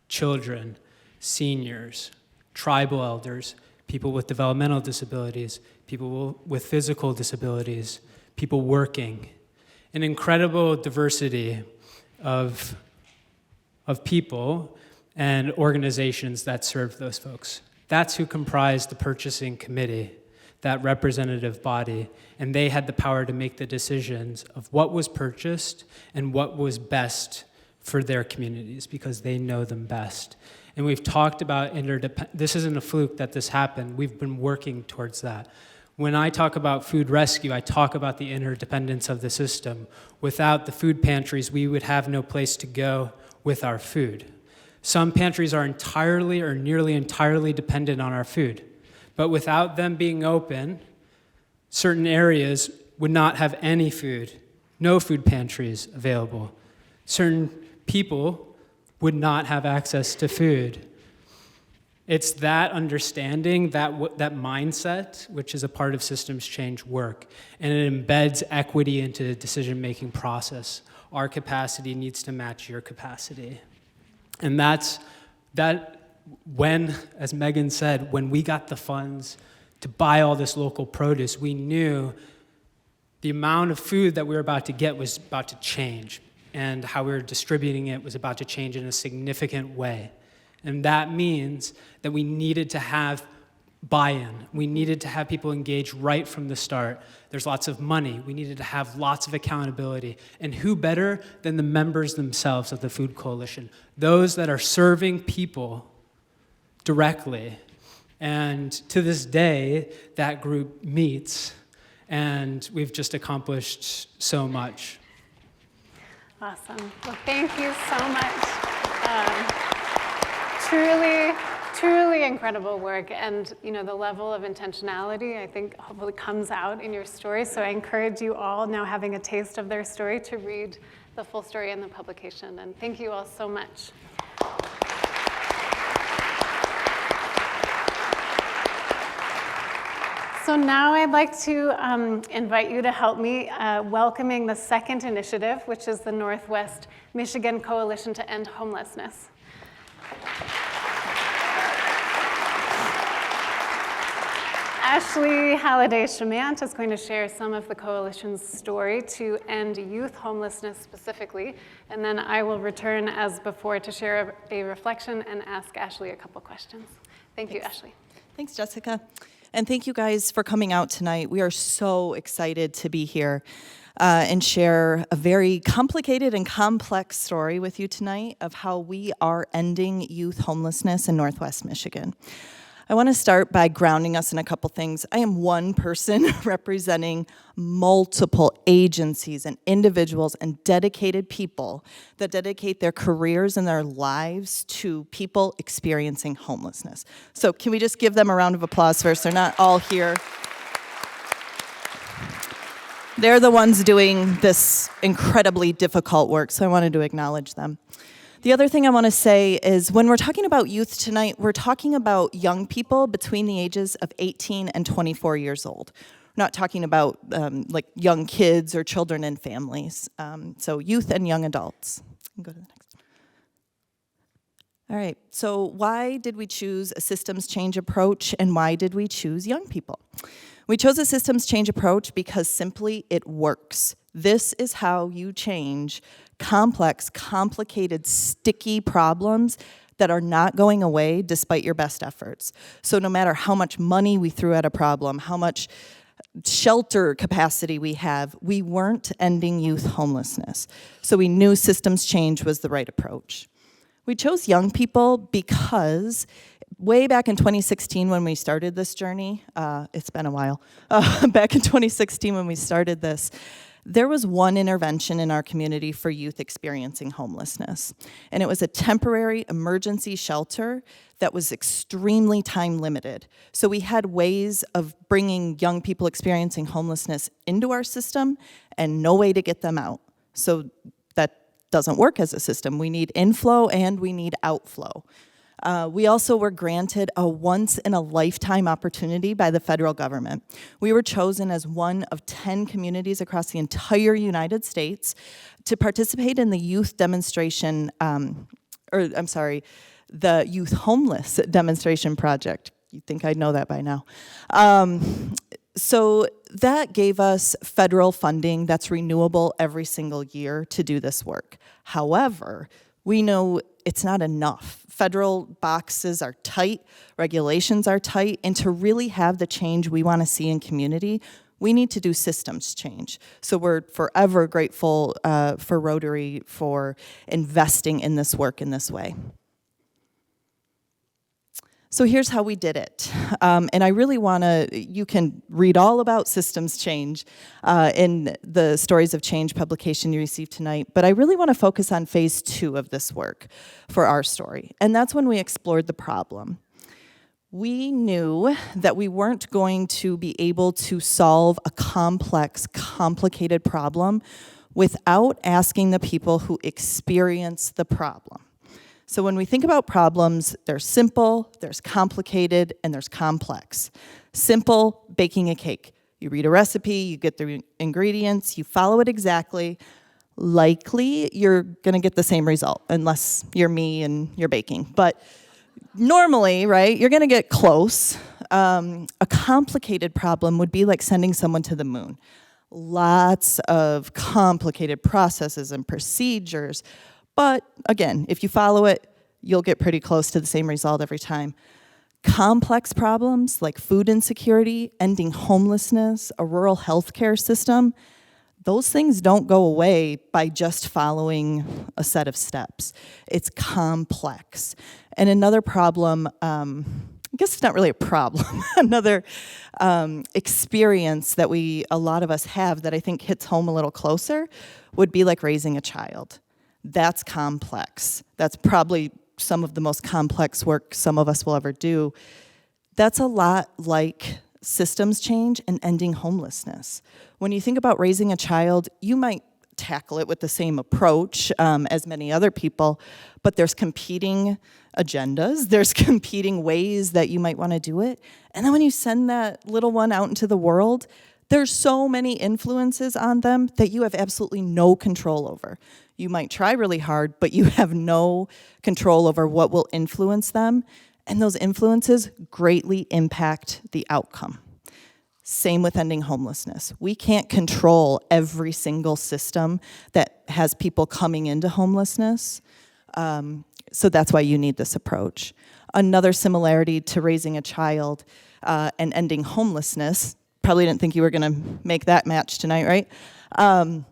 children, seniors, tribal elders, people with developmental disabilities, people with physical disabilities, people working. An incredible diversity of people and organizations that serve those folks. That's who comprised the purchasing committee. that representative body, and they had the power to make the decisions of what was purchased and what was best for their communities because they know them best. And we've talked about this isn't a fluke that this happened. We've been working towards that. When I talk about food rescue, I talk about the interdependence of the system. Without the food pantries, we would have no place to go with our food. Some pantries are entirely or nearly entirely dependent on our food. But without them being open, certain areas would not have any food, no food pantries available. Certain people would not have access to food. It's that understanding, that mindset, which is a part of systems change work, and it embeds equity into the decision-making process. Our capacity needs to match your capacity. And that when, as Meghan said, when we got the funds to buy all this local produce, we knew the amount of food that we were about to get was about to change, and how we were distributing it was about to change in a significant way. And that means that we needed to have buy-in. We needed to have people engage right from the start. There's lots of money. We needed to have lots of accountability. And who better than the members themselves of the Food Coalition? Those that are serving people directly. And to this day, that group meets, and we've just accomplished so much. Awesome. Well, thank you so much. Truly incredible work, and the level of intentionality I think hopefully comes out in your story. So I encourage you all, now having a taste of their story, to read the full story in the publication. And thank you all so much. So now I'd like to invite you to help me welcoming the second initiative, which is the Northwest Michigan Coalition to End Homelessness. Ashley Halladay-Schmandt is going to share some of the coalition's story to end youth homelessness specifically, and then I will return as before to share a reflection and ask Ashley a couple questions. Thank you, Ashley. Thanks, Jessica. And thank you guys for coming out tonight. We are so excited to be here and share a very complicated and complex story with you tonight of how we are ending youth homelessness in Northwest Michigan. I want to start by grounding us in a couple things. I am one person representing multiple agencies and individuals and dedicated people that dedicate their careers and their lives to people experiencing homelessness. So can we just give them a round of applause first? They're not all here. They're the ones doing this incredibly difficult work, so I wanted to acknowledge them. The other thing I want to say is when we're talking about youth tonight, we're talking about young people between the ages of 18 and 24 years old. We're not talking about like young kids or children and families. So youth and young adults. Go to the next. All right, so why did we choose a systems change approach, and why did we choose young people? We chose a systems change approach because simply it works. This is how you change complex, complicated, sticky problems that are not going away despite your best efforts. So no matter how much money we threw at a problem, how much shelter capacity we have, we weren't ending youth homelessness. So we knew systems change was the right approach. We chose young people because way back in 2016 when we started this journey, it's been a while, back in 2016 when we started this, there was one intervention in our community for youth experiencing homelessness, and it was a temporary emergency shelter that was extremely time limited. So we had ways of bringing young people experiencing homelessness into our system and no way to get them out. So that doesn't work as a system. We need inflow and we need outflow. We also were granted a once-in-a-lifetime opportunity by the federal government. We were chosen as one of 10 communities across the entire United States to participate in the youth demonstration, the youth homeless demonstration project. You'd think I'd know that by now. So that gave us federal funding that's renewable every single year to do this work. However, We know it's not enough. Federal boxes are tight, regulations are tight, and to really have the change we want to see in community, we need to do systems change. So we're forever grateful for Rotary for investing in this work in this way. So here's how we did it. And I really you can read all about systems change in the Stories of Change publication you received tonight, but I really want to focus on phase 2 of this work for our story. And that's when we explored the problem. We knew that we weren't going to be able to solve a complex, complicated problem without asking the people who experience the problem. So when we think about problems, there's simple, there's complicated, and there's complex. Simple, baking a cake. You read a recipe, you get the ingredients, you follow it exactly. Likely, you're gonna get the same result, unless you're me and you're baking. But normally, right, you're gonna get close. A complicated problem would be like sending someone to the moon. Lots of complicated processes and procedures. But again, if you follow it, you'll get pretty close to the same result every time. Complex problems like food insecurity, ending homelessness, a rural healthcare system, those things don't go away by just following a set of steps. It's complex. And another problem, I guess it's not really a problem, another experience that a lot of us have that I think hits home a little closer would be like raising a child. That's complex. That's probably some of the most complex work some of us will ever do. That's a lot like systems change and ending homelessness. When you think about raising a child, you might tackle it with the same approach as many other people, but there's competing agendas, there's competing ways that you might want to do it. And then when you send that little one out into the world, there's so many influences on them that you have absolutely no control over. You might try really hard, but you have no control over what will influence them, and those influences greatly impact the outcome. Same with ending homelessness. We can't control every single system that has people coming into homelessness, so that's why you need this approach. Another similarity to raising a child and ending homelessness, probably didn't think you were gonna make that match tonight, right?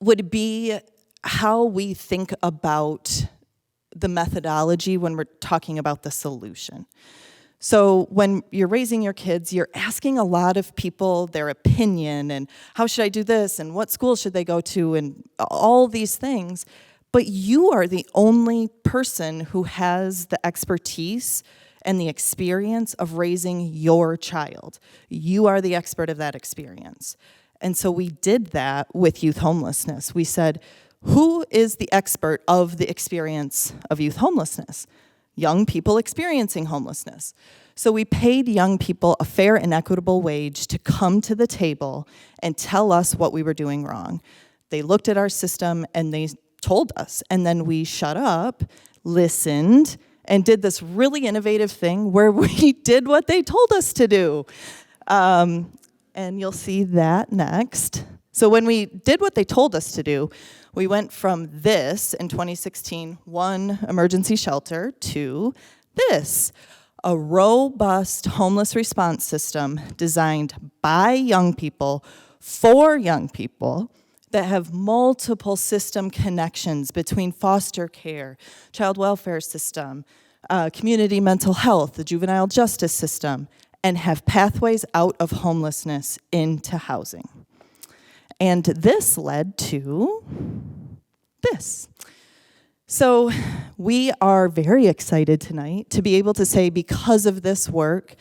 Would be how we think about the methodology when we're talking about the solution. So when you're raising your kids, you're asking a lot of people their opinion and how should I do this and what school should they go to and all these things, but you are the only person who has the expertise and the experience of raising your child. You are the expert of that experience. And so we did that with youth homelessness. We said, who is the expert of the experience of youth homelessness? Young people experiencing homelessness. So we paid young people a fair and equitable wage to come to the table and tell us what we were doing wrong. They looked at our system and they told us, and then we shut up, listened, and did this really innovative thing where we did what they told us to do. And you'll see that next. So when we did what they told us to do, we went from this in 2016, one emergency shelter, to this, a robust homeless response system designed by young people, for young people, that have multiple system connections between foster care, child welfare system, community mental health, the juvenile justice system, and have pathways out of homelessness into housing. And this led to this. So we are very excited tonight to be able to say, because of this work,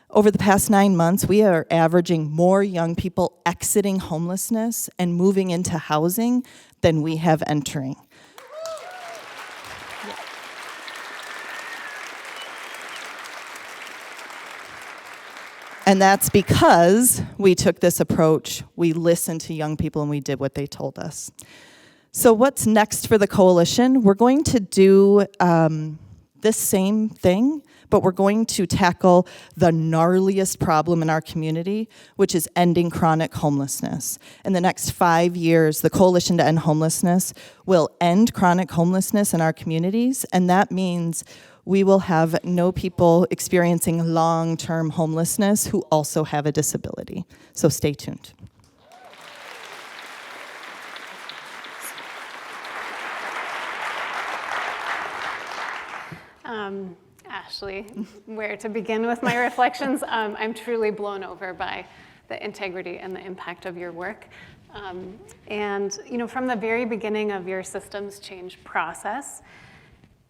over the past 9 months, we are averaging more young people exiting homelessness and moving into housing than we have entering. And that's because we took this approach, we listened to young people, and we did what they told us. So what's next for the coalition? We're going to do this same thing, but we're going to tackle the gnarliest problem in our community, which is ending chronic homelessness. In the next 5 years, the Coalition to End Homelessness will end chronic homelessness in our communities, and that means we will have no people experiencing long-term homelessness who also have a disability. So stay tuned. Ashley, where to begin with my reflections? I'm truly blown over by the integrity and the impact of your work. And from the very beginning of your systems change process,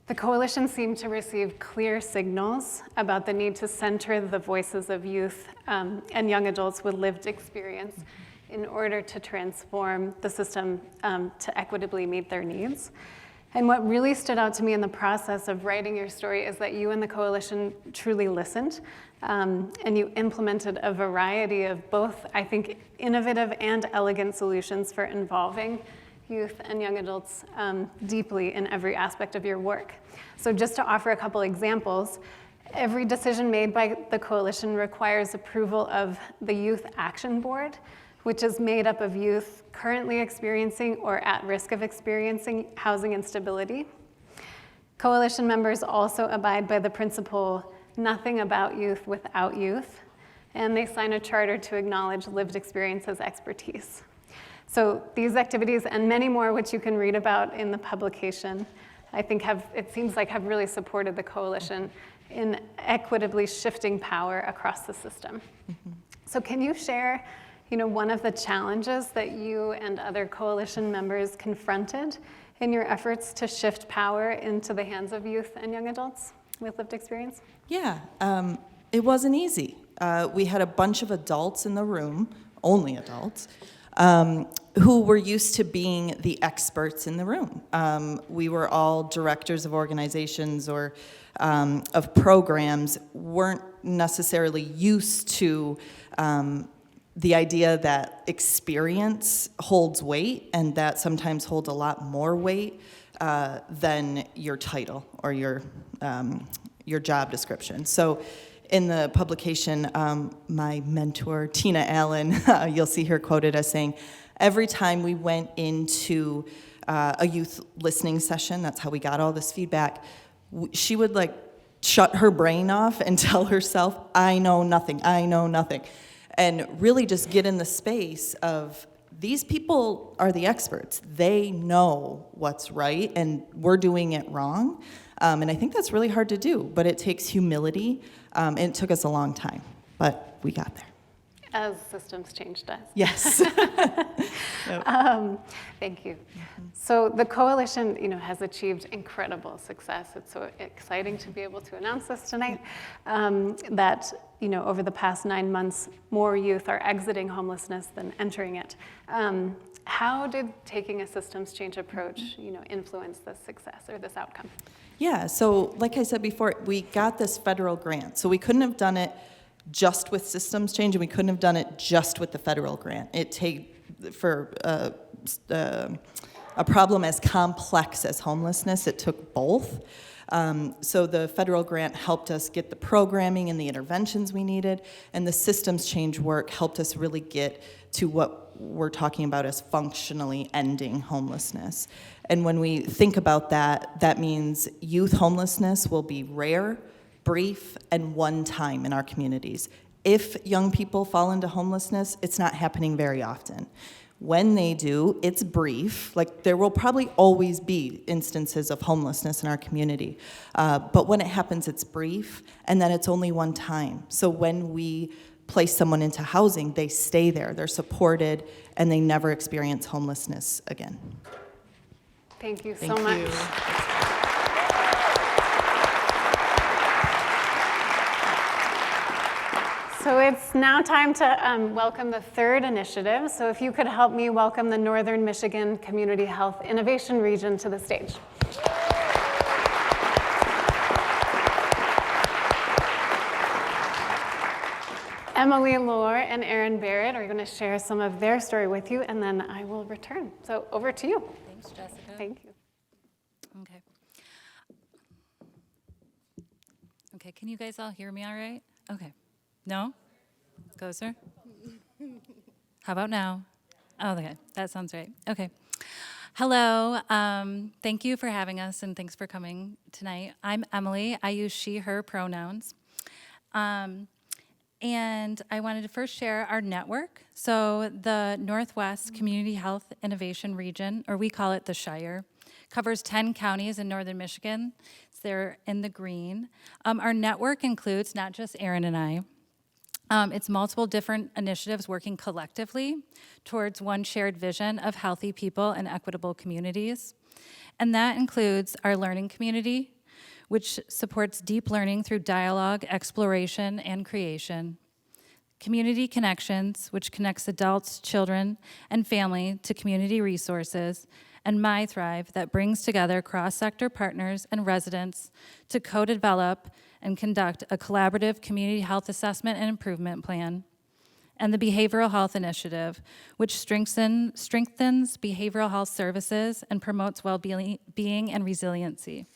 the coalition seemed to receive clear signals about the need to center the voices of youth and young adults with lived experience in order to transform the system to equitably meet their needs. And what really stood out to me in the process of writing your story is that you and the coalition truly listened, and you implemented a variety of both, I think, innovative and elegant solutions for involving youth and young adults deeply in every aspect of your work. So just to offer a couple examples, every decision made by the coalition requires approval of the Youth Action Board, which is made up of youth currently experiencing or at risk of experiencing housing instability. Coalition members also abide by the principle, nothing about youth without youth, and they sign a charter to acknowledge lived experience as expertise. So these activities and many more, which you can read about in the publication, I think it seems like have really supported the coalition in equitably shifting power across the system. Mm-hmm. So can you share one of the challenges that you and other coalition members confronted in your efforts to shift power into the hands of youth and young adults with lived experience? Yeah, it wasn't easy. We had a bunch of adults in the room, only adults, who were used to being the experts in the room. We were all directors of organizations or of programs, weren't necessarily used to the idea that experience holds weight, and that sometimes holds a lot more weight than your title or your job description. So in the publication, my mentor, Tina Allen, you'll see her quoted as saying, every time we went into a youth listening session, that's how we got all this feedback, she would shut her brain off and tell herself, I know nothing, and really just get in the space of, these people are the experts. They know what's right, and we're doing it wrong. And I think that's really hard to do, but it takes humility, and it took us a long time, but we got there. As systems change does. Yes. Thank you. Mm-hmm. So the coalition, has achieved incredible success. It's so exciting to be able to announce this tonight, that, over the past 9 months, more youth are exiting homelessness than entering it. How did taking a systems change approach, influence this success or this outcome? Yeah, so like I said before, we got this federal grant. So we couldn't have done it just with systems change, and we couldn't have done it just with the federal grant. For a problem as complex as homelessness, it took both. So the federal grant helped us get the programming and the interventions we needed, and the systems change work helped us really get to what we're talking about as functionally ending homelessness. And when we think about that, that means youth homelessness will be rare, brief, and one time in our communities. If young people fall into homelessness, it's not happening very often. When they do, it's brief. There will probably always be instances of homelessness in our community. But when it happens, it's brief, and then it's only one time. So when we place someone into housing, they stay there, they're supported, and they never experience homelessness again. Thank you so much. So it's now time to welcome the third initiative. So if you could help me welcome the Northern Michigan Community Health Innovation Region to the stage. Emily, Llore, and Erin Barrett are going to share some of their story with you, and then I will return. So over to you. Thanks, Jessica. Thank you. Okay. Okay, can you guys all hear me all right? Okay. No? Closer? How about now? Oh, okay, that sounds right. Okay. Hello, thank you for having us and thanks for coming tonight. I'm Emily. I use she, her pronouns. And I wanted to first share our network. So the Northwest Community Health Innovation Region, or we call it the Shire, covers 10 counties in northern Michigan. So they're in the green. Our network includes not just Erin and I. It's multiple different initiatives working collectively towards one shared vision of healthy people and equitable communities. And that includes our learning community, which supports deep learning through dialogue, exploration, and creation. Community Connections, which connects adults, children, and family to community resources. And My Thrive, that brings together cross-sector partners and residents to co-develop and conduct a collaborative community health assessment and improvement plan. And the Behavioral Health Initiative, which strengthens behavioral health services and promotes well-being and resiliency.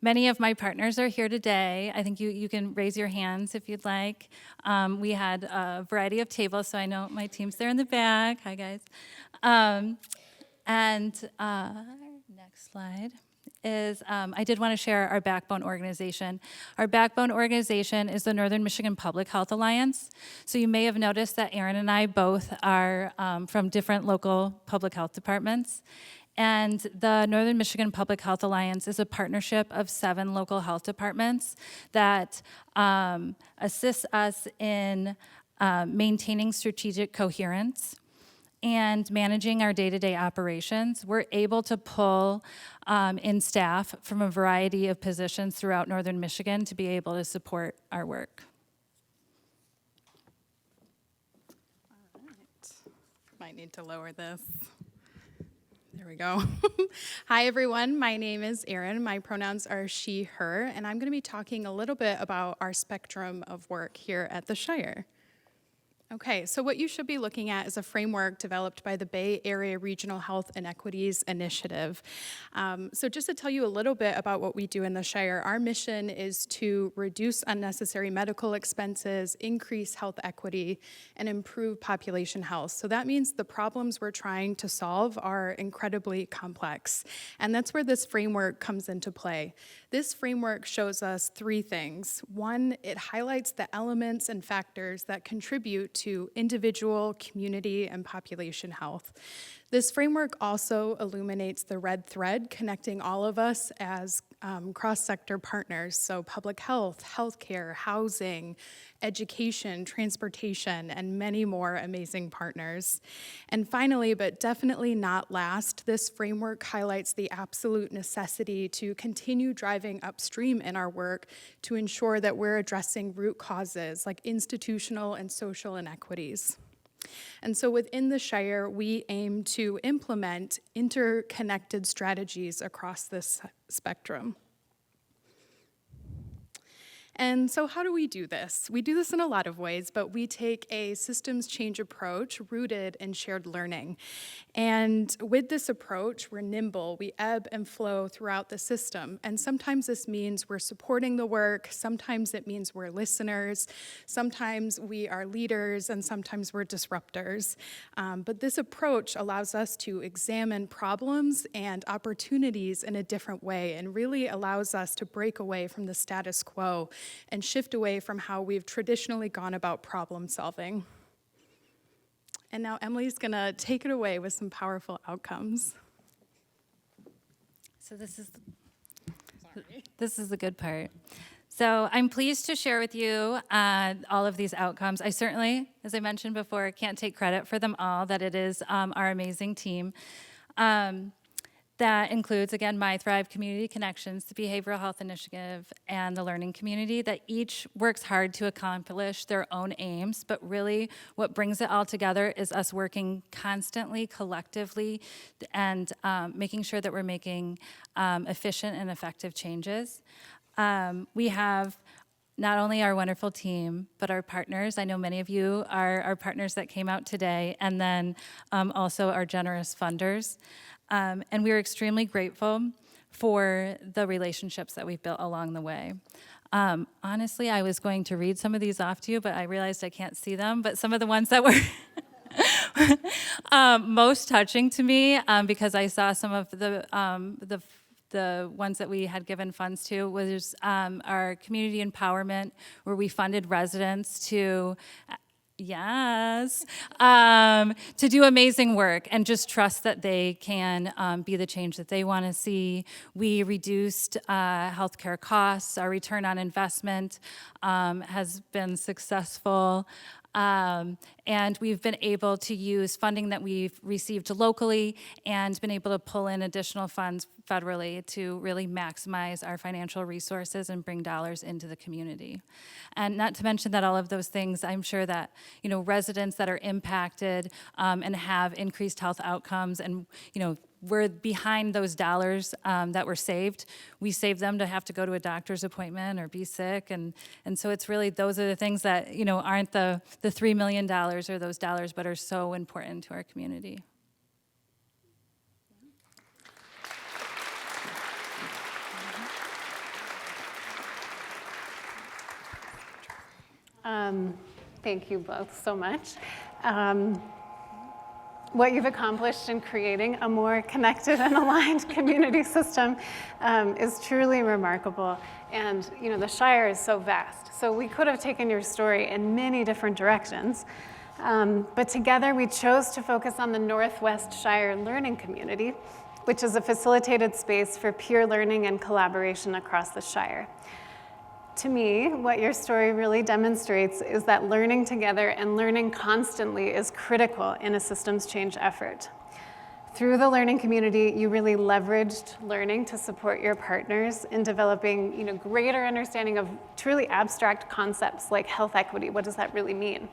Many of my partners are here today. I think you can raise your hands if you'd like. We had a variety of tables, so I know my team's there in the back. Hi, guys. Next slide is, I did want to share our backbone organization. Our backbone organization is the Northern Michigan Public Health Alliance. So you may have noticed that Erin and I both are from different local public health departments. And the Northern Michigan Public Health Alliance is a partnership of 7 local health departments that assists us in maintaining strategic coherence and managing our day-to-day operations. We're able to pull in staff from a variety of positions throughout Northern Michigan to be able to support our work. All right. Might need to lower this. There we go. Hi, everyone. My name is Erin. My pronouns are she, her, and I'm going to be talking a little bit about our spectrum of work here at the Shire. Okay, so what you should be looking at is a framework developed by the Bay Area Regional Health Inequities Initiative. So just to tell you a little bit about what we do in the Shire, our mission is to reduce unnecessary medical expenses, increase health equity, and improve population health. So that means the problems we're trying to solve are incredibly complex. And that's where this framework comes into play. This framework shows us 3 things. 1, it highlights the elements and factors that contribute to individual, community, and population health. This framework also illuminates the red thread connecting all of us as cross-sector partners, so public health, healthcare, housing, education, transportation, and many more amazing partners. And finally, but definitely not last, this framework highlights the absolute necessity to continue driving upstream in our work to ensure that we're addressing root causes like institutional and social inequities. And so within the Shire, we aim to implement interconnected strategies across this spectrum. And so how do we do this? We do this in a lot of ways, but we take a systems change approach rooted in shared learning. And with this approach, we're nimble, we ebb and flow throughout the system. And sometimes this means we're supporting the work, sometimes it means we're listeners, sometimes we are leaders, and sometimes we're disruptors. But this approach allows us to examine problems and opportunities in a different way and really allows us to break away from the status quo and shift away from how we've traditionally gone about problem solving. And now Emily's gonna take it away with some powerful outcomes. So this is the good part. So I'm pleased to share with you all of these outcomes. I certainly, as I mentioned before, can't take credit for them all, that it is our amazing team. That includes, again, My Thrive, Community Connections, the Behavioral Health Initiative, and the Learning Community, that each works hard to accomplish their own aims, but really what brings it all together is us working constantly, collectively, and making sure that we're making efficient and effective changes. We have not only our wonderful team, but our partners. I know many of you are our partners that came out today, and then also our generous funders. And we are extremely grateful for the relationships that we've built along the way. Honestly, I was going to read some of these off to you, but I realized I can't see them. But some of the ones that were most touching to me, because I saw some of the ones that we had given funds to, was our community empowerment, where we funded residents to to do amazing work and just trust that they can be the change that they want to see. We reduced healthcare costs. Our return on investment has been successful. And we've been able to use funding that we've received locally and been able to pull in additional funds federally to really maximize our financial resources and bring dollars into the community. And not to mention that all of those things, I'm sure that, you know, residents that are impacted and have increased health outcomes, and, you know, we're behind those dollars that were saved. We save them to have to go to a doctor's appointment or be sick. And so it's really, those are the things that, you know, aren't the $3 million or those dollars, but are so important to our community. Thank you both so much. What you've accomplished in creating a more connected and aligned community system is truly remarkable. And you know, the Shire is so vast. So we could have taken your story in many different directions. But together we chose to focus on the Northwest Shire Learning Community, which is a facilitated space for peer learning and collaboration across the Shire. To me, what your story really demonstrates is that learning together and learning constantly is critical in a systems change effort. Through the learning community, you really leveraged learning to support your partners in developing, you know, greater understanding of truly abstract concepts like health equity. What does that really mean?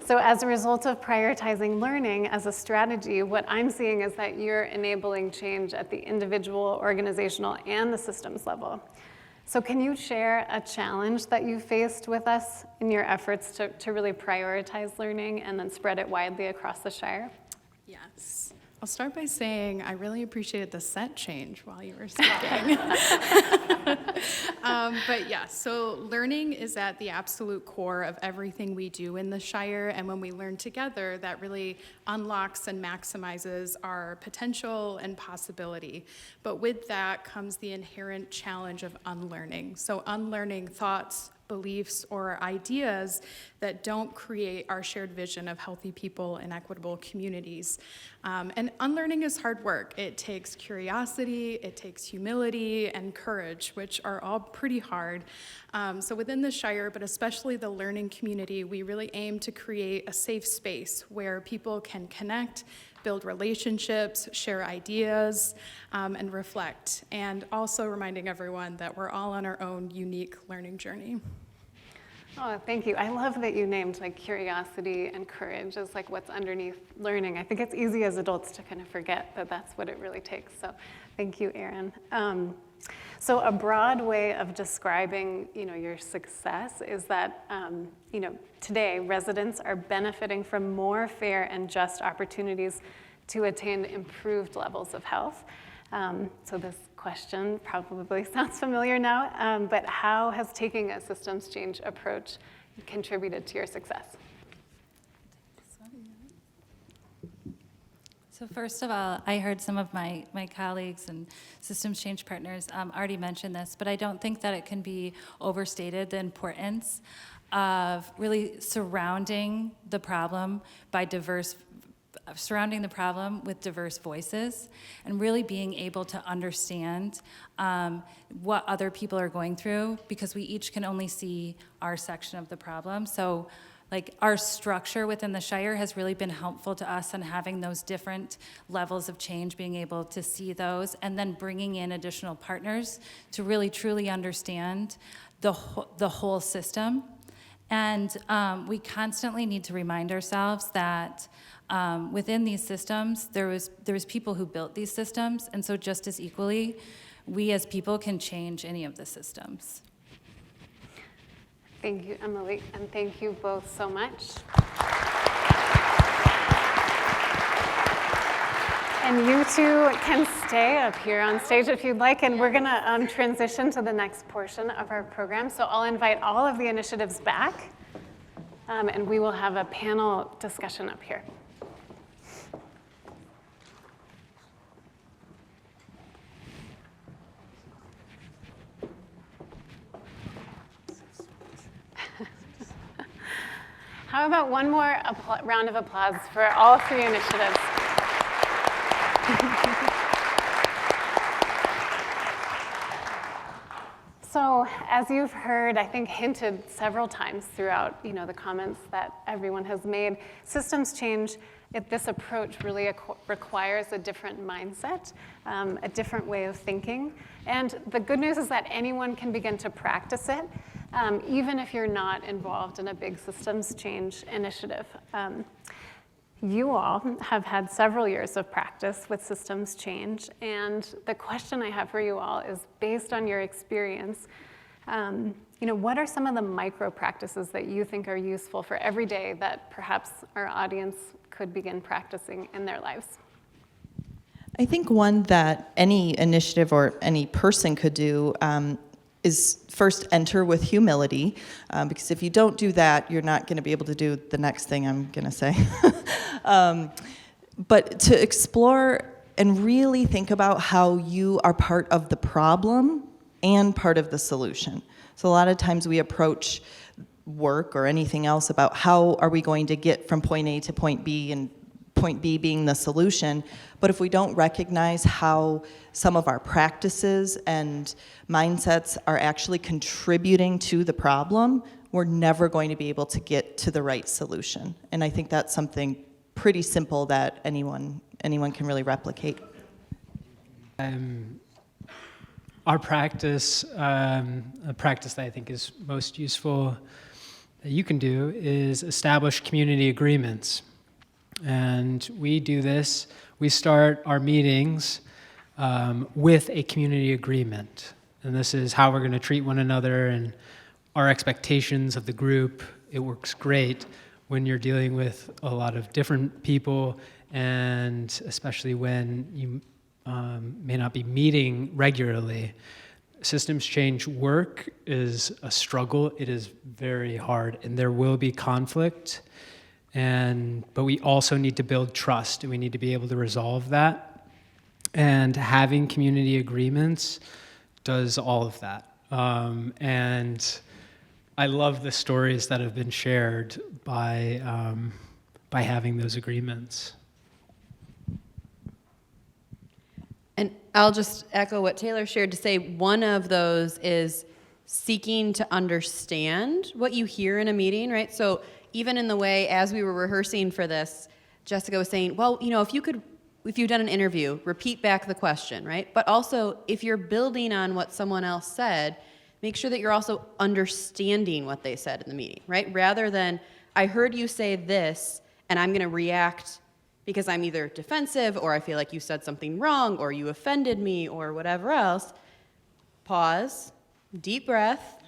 So as a result of prioritizing learning as a strategy, what I'm seeing is that you're enabling change at the individual, organizational, and the systems level. So can you share a challenge that you faced with us in your efforts to really prioritize learning and then spread it widely across the Shire? Yes. I'll start by saying I really appreciated the set change while you were speaking. But yeah, so learning is at the absolute core of everything we do in the Shire, and when we learn together, that really unlocks and maximizes our potential and possibility. But with that comes the inherent challenge of unlearning. So unlearning thoughts, beliefs, or ideas that don't create our shared vision of healthy people and equitable communities. And unlearning is hard work. It takes curiosity, it takes humility, and courage, which are all pretty hard. So within the Shire, but especially the learning community, we really aim to create a safe space where people can connect, build relationships, share ideas, and reflect. And also reminding everyone that we're all on our own unique learning journey. Oh, thank you. I love that you named like curiosity and courage as like what's underneath learning. I think it's easy as adults to kind of forget that that's what it really takes. So thank you, Erin. So a broad way of describing, you know, your success is that, you know, today residents are benefiting from more fair and just opportunities to attain improved levels of health. So this question probably sounds familiar now, but how has taking a systems change approach contributed to your success? So first of all, I heard some of my colleagues and systems change partners already mention this, but I don't think that it can be overstated, the importance of really surrounding the problem with diverse voices, and really being able to understand what other people are going through, because we each can only see our section of the problem. So like our structure within the Shire has really been helpful to us in having those different levels of change, being able to see those, and then bringing in additional partners to really truly understand the whole system. And we constantly need to remind ourselves that within these systems, there was people who built these systems, and so just as equally, we as people can change any of the systems. Thank you, Emily, and thank you both so much. And you two can stay up here on stage if you'd like, and we're gonna transition to the next portion of our program. So I'll invite all of the initiatives back, and we will have a panel discussion up here. How about one more round of applause for all 3 initiatives? So, as you've heard, I think hinted several times throughout, the comments that everyone has made, systems change, this approach really requires a different mindset, a different way of thinking. And the good news is that anyone can begin to practice it, even if you're not involved in a big systems change initiative. You all have had several years of practice with systems change, and the question I have for you all is, based on your experience, what are some of the micro practices that you think are useful for every day that perhaps our audience could begin practicing in their lives? I think one that any initiative or any person could do is first enter with humility, because if you don't do that, you're not going to be able to do the next thing I'm going to say. But to explore and really think about how you are part of the problem and part of the solution. So a lot of times we approach work or anything else about how are we going to get from point A to point B, and point B being the solution. But if we don't recognize how some of our practices and mindsets are actually contributing to the problem, we're never going to be able to get to the right solution. And I think that's something pretty simple that anyone can really replicate. Our practice, a practice that I think is most useful that you can do, is establish community agreements. And we do this, we start our meetings with a community agreement. And this is how we're going to treat one another and our expectations of the group. It works great when you're dealing with a lot of different people, and especially when you may not be meeting regularly. Systems change work is a struggle. It is very hard, and there will be conflict. But we also need to build trust, and we need to be able to resolve that. And having community agreements does all of that. And I love the stories that have been shared by having those agreements. And I'll just echo what Taylor shared to say one of those is seeking to understand what you hear in a meeting, right? So even in the way, as we were rehearsing for this, Jessica was saying, well, if you've done an interview, repeat back the question, right? But also, if you're building on what someone else said, make sure that you're also understanding what they said in the meeting, right? Rather than, I heard you say this, and I'm going to react because I'm either defensive, or I feel like you said something wrong, or you offended me, or whatever else. Pause, deep breath.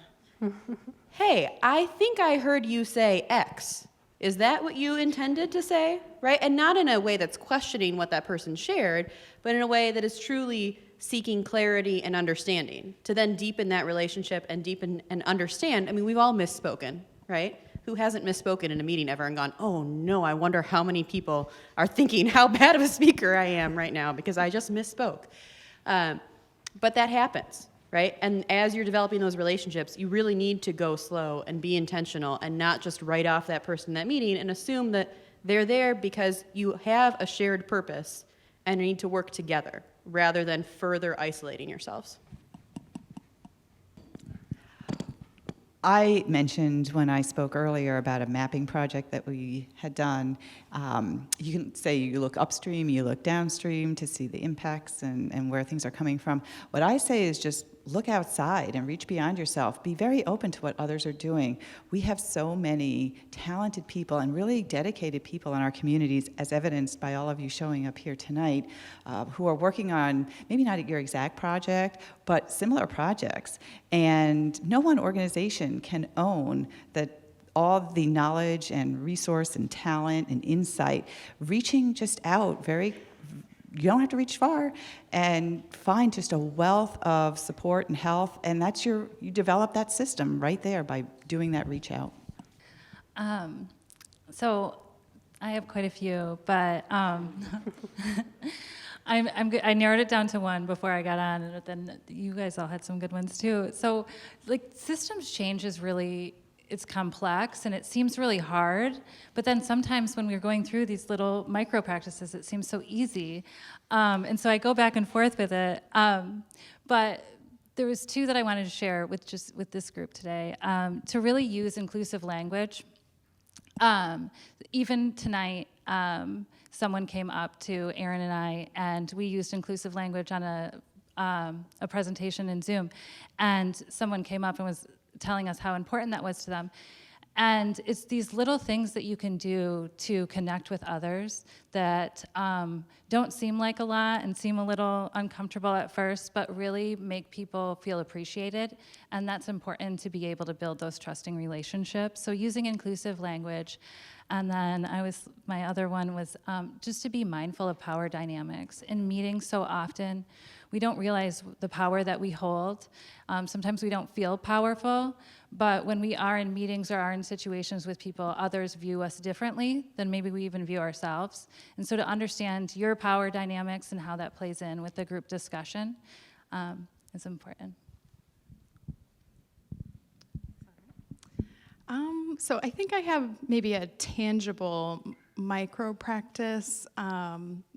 Hey, I think I heard you say X. Is that what you intended to say? Right? And not in a way that's questioning what that person shared, but in a way that is truly seeking clarity and understanding, to then deepen that relationship and deepen and understand. I mean, we've all misspoken, right? Who hasn't misspoken in a meeting ever and gone, oh no, I wonder how many people are thinking how bad of a speaker I am right now because I just misspoke. But that happens, right? And as you're developing those relationships, you really need to go slow and be intentional and not just write off that person in that meeting and assume that they're there because you have a shared purpose and need to work together rather than further isolating yourselves. I mentioned when I spoke earlier about a mapping project that we had done. You can say you look upstream, you look downstream to see the impacts and where things are coming from. What I say is just look outside and reach beyond yourself. Be very open to what others are doing. We have so many talented people and really dedicated people in our communities, as evidenced by all of you showing up here tonight, who are working on maybe not your exact project, but similar projects. And no one organization can own that all the knowledge and resource and talent and insight, reaching just out very you don't have to reach far, and find just a wealth of support and help, and that's you develop that system right there by doing that reach out. So I have quite a few, but I narrowed it down to one before I got on, and then you guys all had some good ones too. So, like, systems change is really, it's complex and it seems really hard, but then sometimes when we're going through these little micro practices, it seems so easy. And so I go back and forth with it. But there was two that I wanted to share with this group today, to really use inclusive language. Even tonight, someone came up to Erin and I, and we used inclusive language on a presentation in Zoom, and someone came up and was telling us how important that was to them. And it's these little things that you can do to connect with others that don't seem like a lot and seem a little uncomfortable at first, but really make people feel appreciated. And that's important to be able to build those trusting relationships. So using inclusive language. And then my other one was just to be mindful of power dynamics. In meetings so often, we don't realize the power that we hold. Sometimes we don't feel powerful, but when we are in meetings or are in situations with people, others view us differently than maybe we even view ourselves. And so to understand your power dynamics and how that plays in with the group discussion is important. So I think I have maybe a tangible micro practice.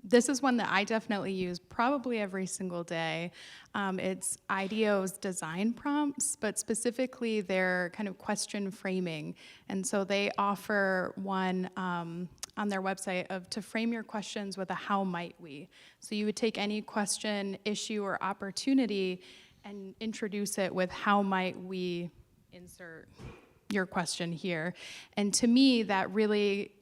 This is one that I definitely use probably every single day. It's IDEO's design prompts, but specifically their kind of question framing. And so they offer one on their website to frame your questions with a how might we. So you would take any question, issue, or opportunity and introduce it with how might we insert your question here. And to me, that really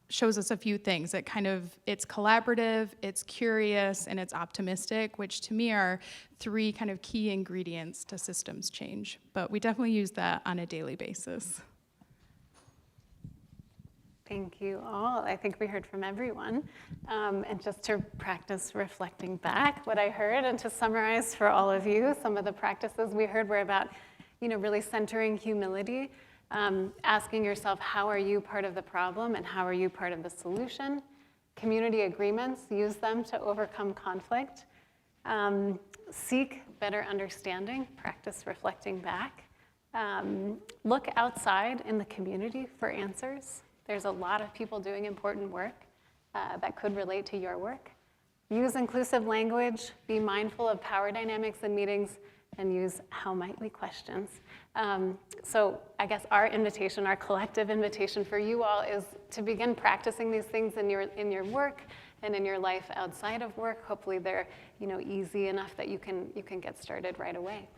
shows us a few things. It's collaborative, it's curious, and it's optimistic, which to me are three kind of key ingredients to systems change. But we definitely use that on a daily basis. Thank you all. I think we heard from everyone. And just to practice reflecting back what I heard, and to summarize for all of you, some of the practices we heard were about, really centering humility. Asking yourself, how are you part of the problem and how are you part of the solution? Community agreements, use them to overcome conflict. Seek better understanding, practice reflecting back. Look outside in the community for answers. There's a lot of people doing important work that could relate to your work. Use inclusive language, be mindful of power dynamics in meetings, and use how might we questions. So I guess our collective invitation for you all is to begin practicing these things in your work and in your life outside of work. Hopefully they're easy enough that you can get started right away.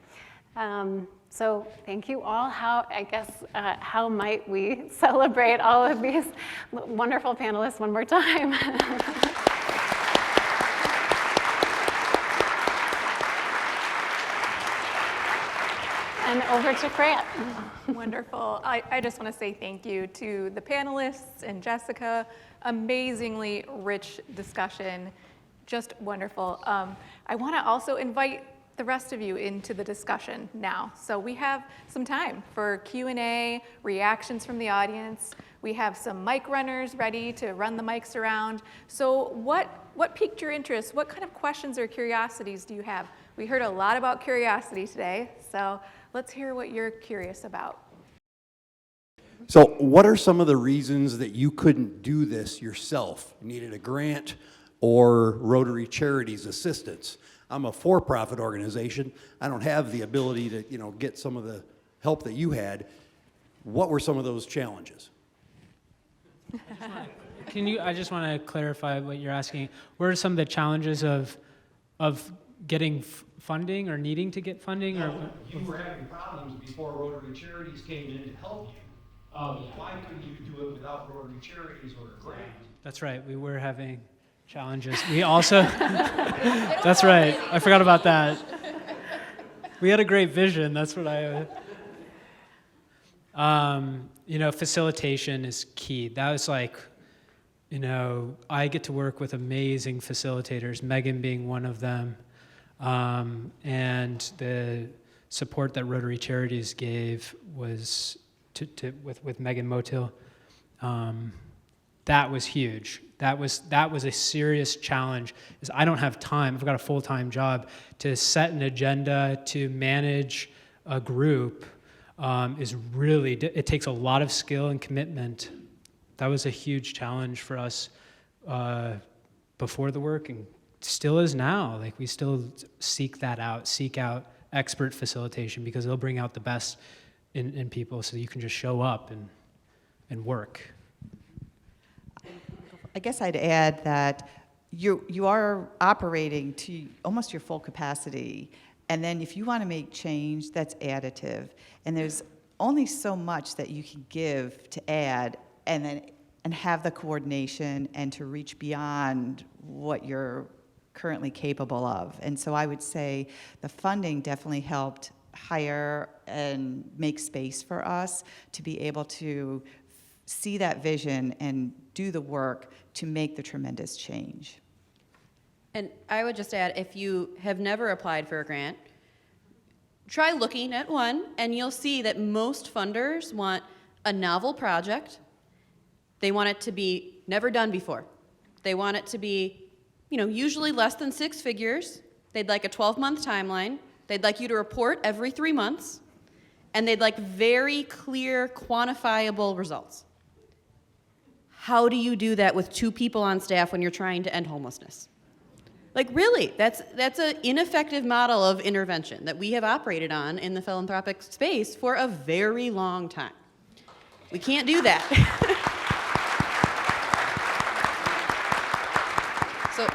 So thank you all. How might we celebrate all of these wonderful panelists one more time? And over to Freya. Wonderful. I just want to say thank you to the panelists and Jessica. Amazingly rich discussion. Just wonderful. I want to also invite the rest of you into the discussion now. So we have some time for Q&A, reactions from the audience. We have some mic runners ready to run the mics around. So what piqued your interest? What kind of questions or curiosities do you have? We heard a lot about curiosity today, so let's hear what you're curious about. So what are some of the reasons that you couldn't do this yourself? You needed a grant or Rotary Charities assistance? I'm a for-profit organization. I don't have the ability to, get some of the help that you had. What were some of those challenges? I just want to clarify what you're asking. What are some of the challenges of getting funding or needing to get funding? Or you were having problems before Rotary Charities came in to help you. Why couldn't you do it without Rotary Charities or a grant? That's right, we were having challenges. We also, that's right, I forgot about that. We had a great vision, that's what facilitation is key. That was You know, I get to work with amazing facilitators, Meghan being one of them, and the support that Rotary Charities gave was with Meghan Motil. That was huge. That was a serious challenge. Is I don't have time. I've got a full-time job to set an agenda, to manage a group. Is really, it takes a lot of skill and commitment. That was a huge challenge for us before the work, and still is now. Like, we still seek out expert facilitation, because they'll bring out the best in people, so you can just show up and work. I guess I'd add that you are operating to almost your full capacity, and then if you want to make change, that's additive. And there's only so much that you can give to add, and have the coordination and to reach beyond what you're currently capable of. And so I would say the funding definitely helped hire and make space for us to be able to see that vision and do the work to make the tremendous change. And I would just add, if you have never applied for a grant, try looking at one, and you'll see that most funders want a novel project. They want it to be never done before. They want it to be, usually less than 6 figures. They'd like a 12-month timeline. They'd like you to report every 3 months. And they'd like very clear, quantifiable results. How do you do that with 2 people on staff when you're trying to end homelessness? Like, really, that's an ineffective model of intervention that we have operated on in the philanthropic space for a very long time. We can't do that. So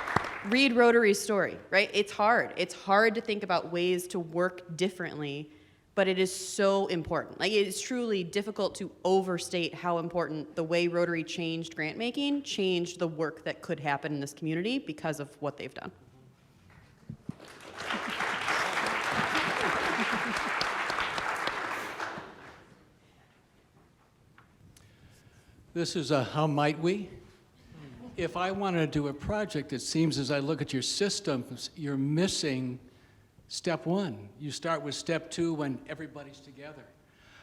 read Rotary's story, right? It's hard. It's hard to think about ways to work differently, but it is so important. Like, it is truly difficult to overstate how important the way Rotary changed grant making changed the work that could happen in this community because of what they've done. This is a how might we? If I wanted to do a project, it seems as I look at your systems, you're missing step 1. You start with step 2 when everybody's together.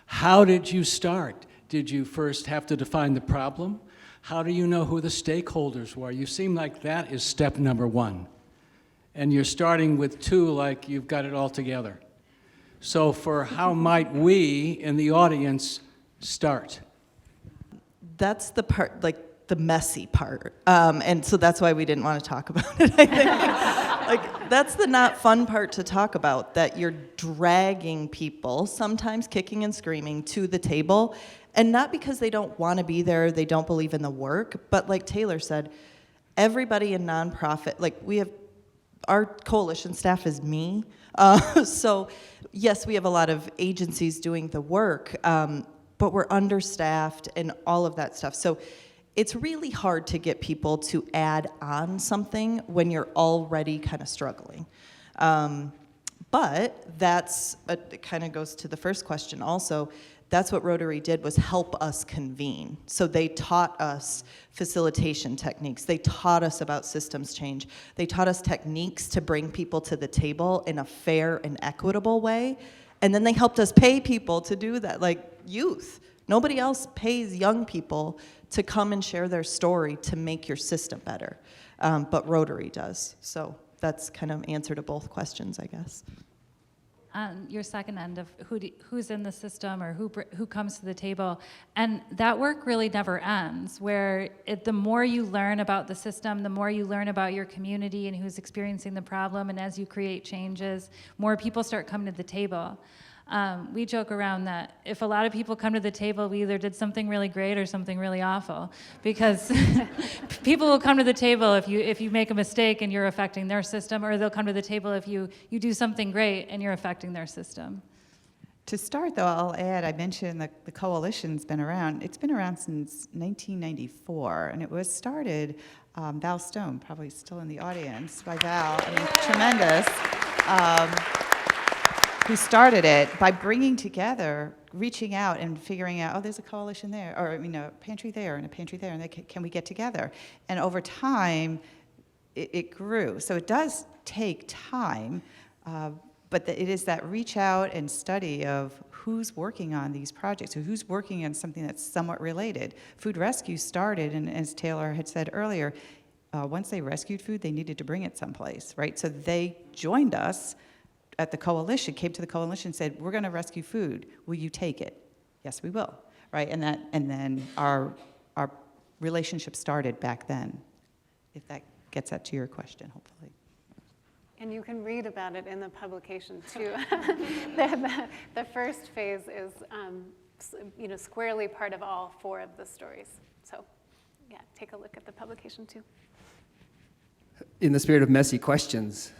How did you start? Did you first have to define the problem? How do you know who the stakeholders were? You seem like that is step number 1. And you're starting with 2 like you've got it all together. So for how might we in the audience start? That's the part, like the messy part. And so that's why we didn't want to talk about it, I think. Like, that's the not fun part to talk about, that you're dragging people, sometimes kicking and screaming, to the table. And not because they don't want to be there, they don't believe in the work, but like Taylor said, everybody in nonprofit, like our coalition staff is me. So yes, we have a lot of agencies doing the work, but we're understaffed and all of that stuff. So it's really hard to get people to add on something when you're already kind of struggling. But it kind of goes to the first question also. That's what Rotary did, was help us convene. So they taught us facilitation techniques. They taught us about systems change. They taught us techniques to bring people to the table in a fair and equitable way. And then they helped us pay people to do that, like youth. Nobody else pays young people to come and share their story to make your system better, but Rotary does. So that's kind of answer to both questions, I guess. Your second end of who's in the system or who comes to the table, and that work really never ends, where the more you learn about the system, the more you learn about your community and who's experiencing the problem, and as you create changes, more people start coming to the table. We joke around that if a lot of people come to the table, we either did something really great or something really awful, because people will come to the table if you make a mistake and you're affecting their system, or they'll come to the table if you do something great and you're affecting their system. To start, though, I'll add, I mentioned the coalition's been around. It's been around since 1994, and it was started, Val Stone, probably still in the audience, by Val. I mean, tremendous. who started it by bringing together, reaching out and figuring out, oh, there's a coalition there, or a pantry there and a pantry there, and can we get together? And over time, it grew. So it does take time, but it is that reach out and study of who's working on these projects, or who's working on something that's somewhat related. Food rescue started, and as Taylor had said earlier, once they rescued food, they needed to bring it someplace, right? So they joined us at the coalition, came to the coalition and said, we're going to rescue food. Will you take it? Yes, we will, right? And then our relationship started back then, if that gets that to your question, hopefully. And you can read about it in the publication too. The first phase is squarely part of all 4 of the stories. So yeah, take a look at the publication too. In the spirit of messy questions,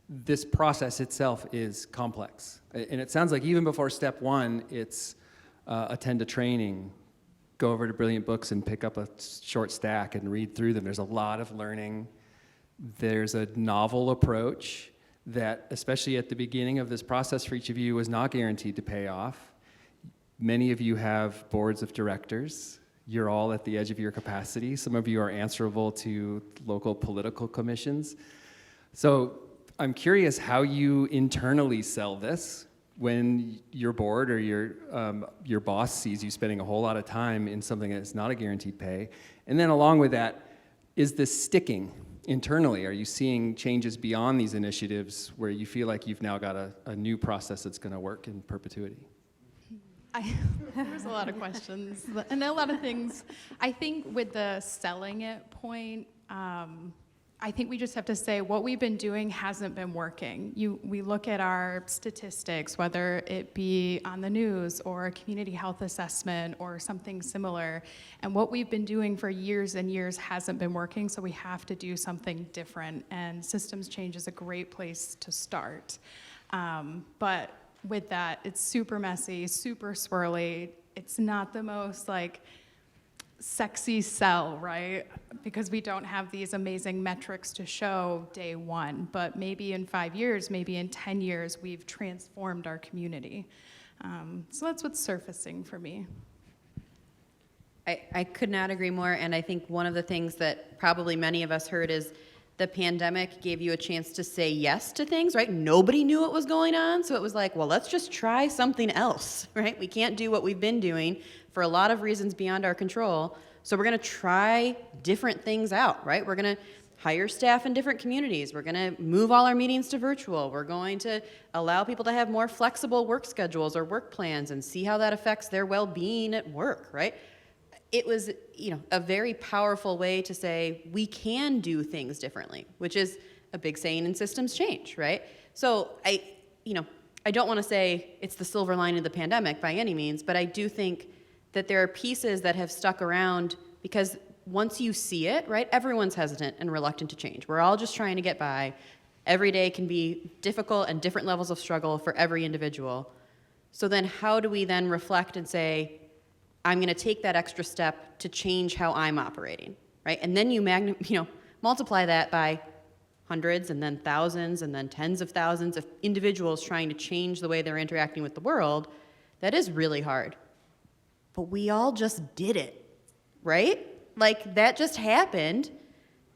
this process itself is complex. And it sounds like even before step 1, it's attend a training, go over to Brilliant Books and pick up a short stack and read through them. There's a lot of learning. There's a novel approach that, especially at the beginning of this process for each of you, was not guaranteed to pay off. Many of you have boards of directors. You're all at the edge of your capacity. Some of you are answerable to local political commissions. So I'm curious how you internally sell this when your board or your boss sees you spending a whole lot of time in something that's not a guaranteed pay. And then along with that, is this sticking internally? Are you seeing changes beyond these initiatives where you feel like you've now got a new process that's going to work in perpetuity? There's a lot of questions and a lot of things. I think with the selling it point, I think we just have to say what we've been doing hasn't been working. We look at our statistics, whether it be on the news or a community health assessment or something similar, and what we've been doing for years and years hasn't been working, so we have to do something different, and systems change is a great place to start. But with that, it's super messy, super swirly. It's not the most sexy sell, right? Because we don't have these amazing metrics to show day 1, but maybe in 5 years, maybe in 10 years, we've transformed our community. So that's what's surfacing for me. I could not agree more, and I think one of the things that probably many of us heard is the pandemic gave you a chance to say yes to things, right? Nobody knew what was going on, so it was like, well, let's just try something else, right? We can't do what we've been doing for a lot of reasons beyond our control, so we're gonna try different things out, right? We're gonna hire staff in different communities. We're gonna move all our meetings to virtual. We're going to allow people to have more flexible work schedules or work plans and see how that affects their well-being at work, right? It was, a very powerful way to say we can do things differently, which is a big saying in systems change, right? So I don't want to say it's the silver lining of the pandemic by any means, but I do think that there are pieces that have stuck around because once you see it, right, everyone's hesitant and reluctant to change. We're all just trying to get by. Every day can be difficult and different levels of struggle for every individual. So then how do we then reflect and say, I'm going to take that extra step to change how I'm operating, right? And then you multiply that by hundreds and then thousands and then tens of thousands of individuals trying to change the way they're interacting with the world. That is really hard. But we all just did it, right? That just happened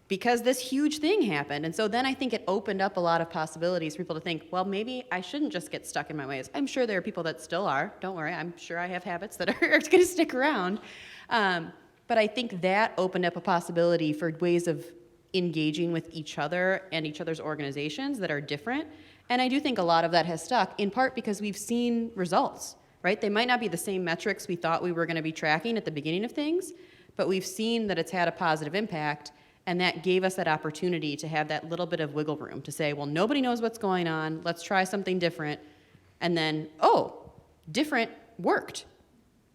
because this huge thing happened. And so then I think it opened up a lot of possibilities for people to think, well, maybe I shouldn't just get stuck in my ways. I'm sure there are people that still are. Don't worry. I'm sure I have habits that are going to stick around. But I think that opened up a possibility for ways of engaging with each other and each other's organizations that are different. And I do think a lot of that has stuck, in part because we've seen results, right? They might not be the same metrics we thought we were going to be tracking at the beginning of things, but we've seen that it's had a positive impact. And that gave us that opportunity to have that little bit of wiggle room to say, well, nobody knows what's going on. Let's try something different. And then, different worked.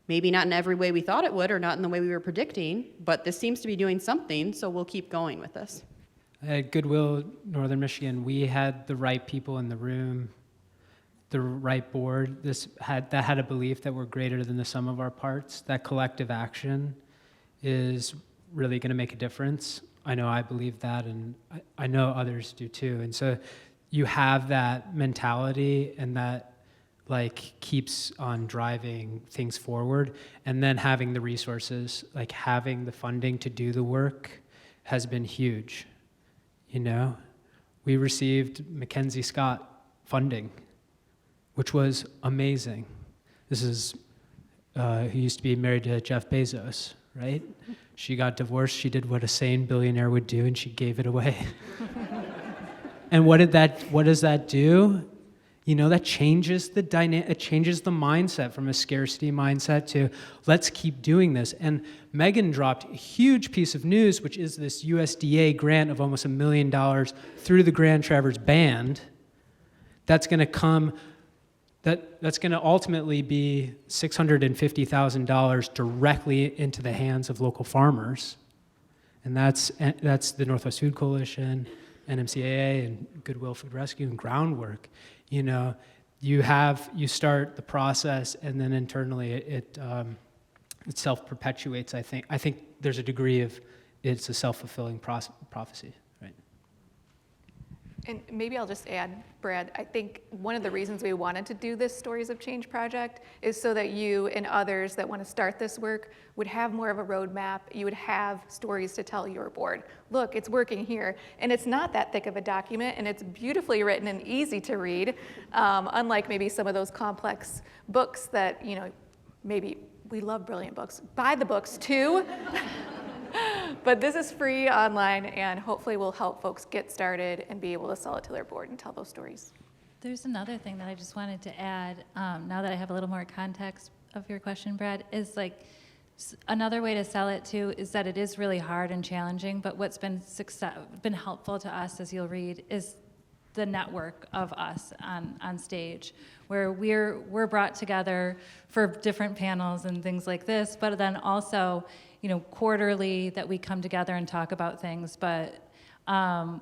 Maybe not in every way we thought it would or not in the way we were predicting, but this seems to be doing something, so we'll keep going with this. At Goodwill, Northern Michigan, we had the right people in the room, the right board. That had a belief that we're greater than the sum of our parts. That collective action is really going to make a difference. I know I believe that, and I know others do too. And so you have that mentality and that like keeps on driving things forward, and then having the resources, like having the funding to do the work has been huge. You know, we received Mackenzie Scott funding, which was amazing. This is who used to be married to Jeff Bezos, right? She got divorced, she did what a sane billionaire would do, and she gave it away. And what does that do? You know, that changes the dynamic, it changes the mindset from a scarcity mindset to let's keep doing this. And Meghan dropped a huge piece of news, which is this USDA grant of almost $1 million through the Grand Traverse Band. That's going to come, that's going to ultimately be $650,000 directly into the hands of local farmers. And that's the Northwest Food Coalition, NMCAA, and Goodwill Food Rescue, and Groundwork. You know, you start the process, and then internally it self-perpetuates, I think. I think there's a degree of it's a self-fulfilling prophecy, right? And maybe I'll just add, Brad, I think one of the reasons we wanted to do this Stories of Change project is so that you and others that want to start this work would have more of a roadmap. You would have stories to tell your board. Look, it's working here. And it's not that thick of a document, and it's beautifully written and easy to read, unlike maybe some of those complex books that, you know, maybe we love brilliant books. Buy the books too. But this is free online, and hopefully will help folks get started and be able to sell it to their board and tell those stories. There's another thing that I just wanted to add, now that I have a little more context of your question, Brad, is like another way to sell it too is that it is really hard and challenging, but what's been helpful to us, as you'll read, is the network of us on stage, where we're brought together for different panels and things like this, but then also, you know, quarterly that we come together and talk about things. But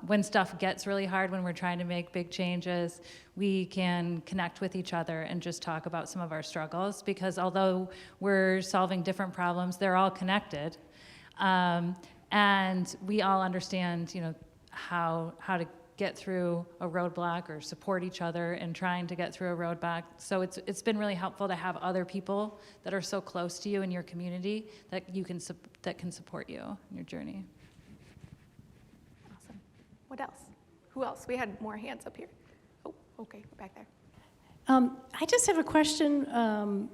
when stuff gets really hard, when we're trying to make big changes, we can connect with each other and just talk about some of our struggles, because although we're solving different problems, they're all connected. And we all understand, you know, how to get through a roadblock or support each other in trying to get through a roadblock. So it's been really helpful to have other people that are so close to you in your community that that can support you in your journey. Awesome. What else? Who else? We had more hands up here. Oh, okay, back there. I just have a question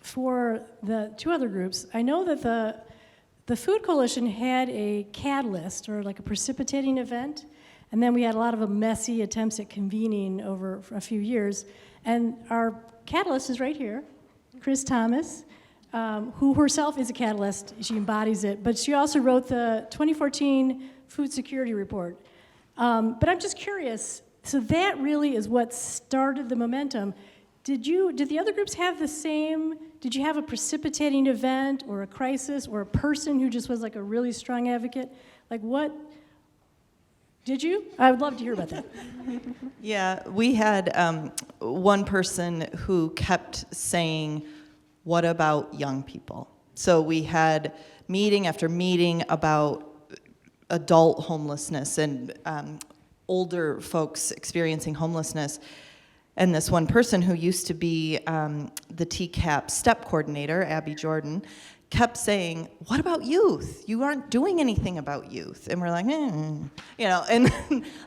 for the two other groups. I know that the Food Coalition had a catalyst, or like a precipitating event, and then we had a lot of messy attempts at convening over a few years. And our catalyst is right here, Chris Thomas, who herself is a catalyst. She embodies it, but she also wrote the 2014 Food Security Report. But I'm just curious, so that really is what started the momentum. Did the other groups have the same? Did you have a precipitating event or a crisis or a person who just was like a really strong advocate? Like what? Did you? I would love to hear about that. Yeah, we had one person who kept saying, what about young people? So we had meeting after meeting about adult homelessness and older folks experiencing homelessness. And this one person who used to be the TCAP step coordinator, Abby Jordan, kept saying, what about youth? You aren't doing anything about youth. And we're like, you know, and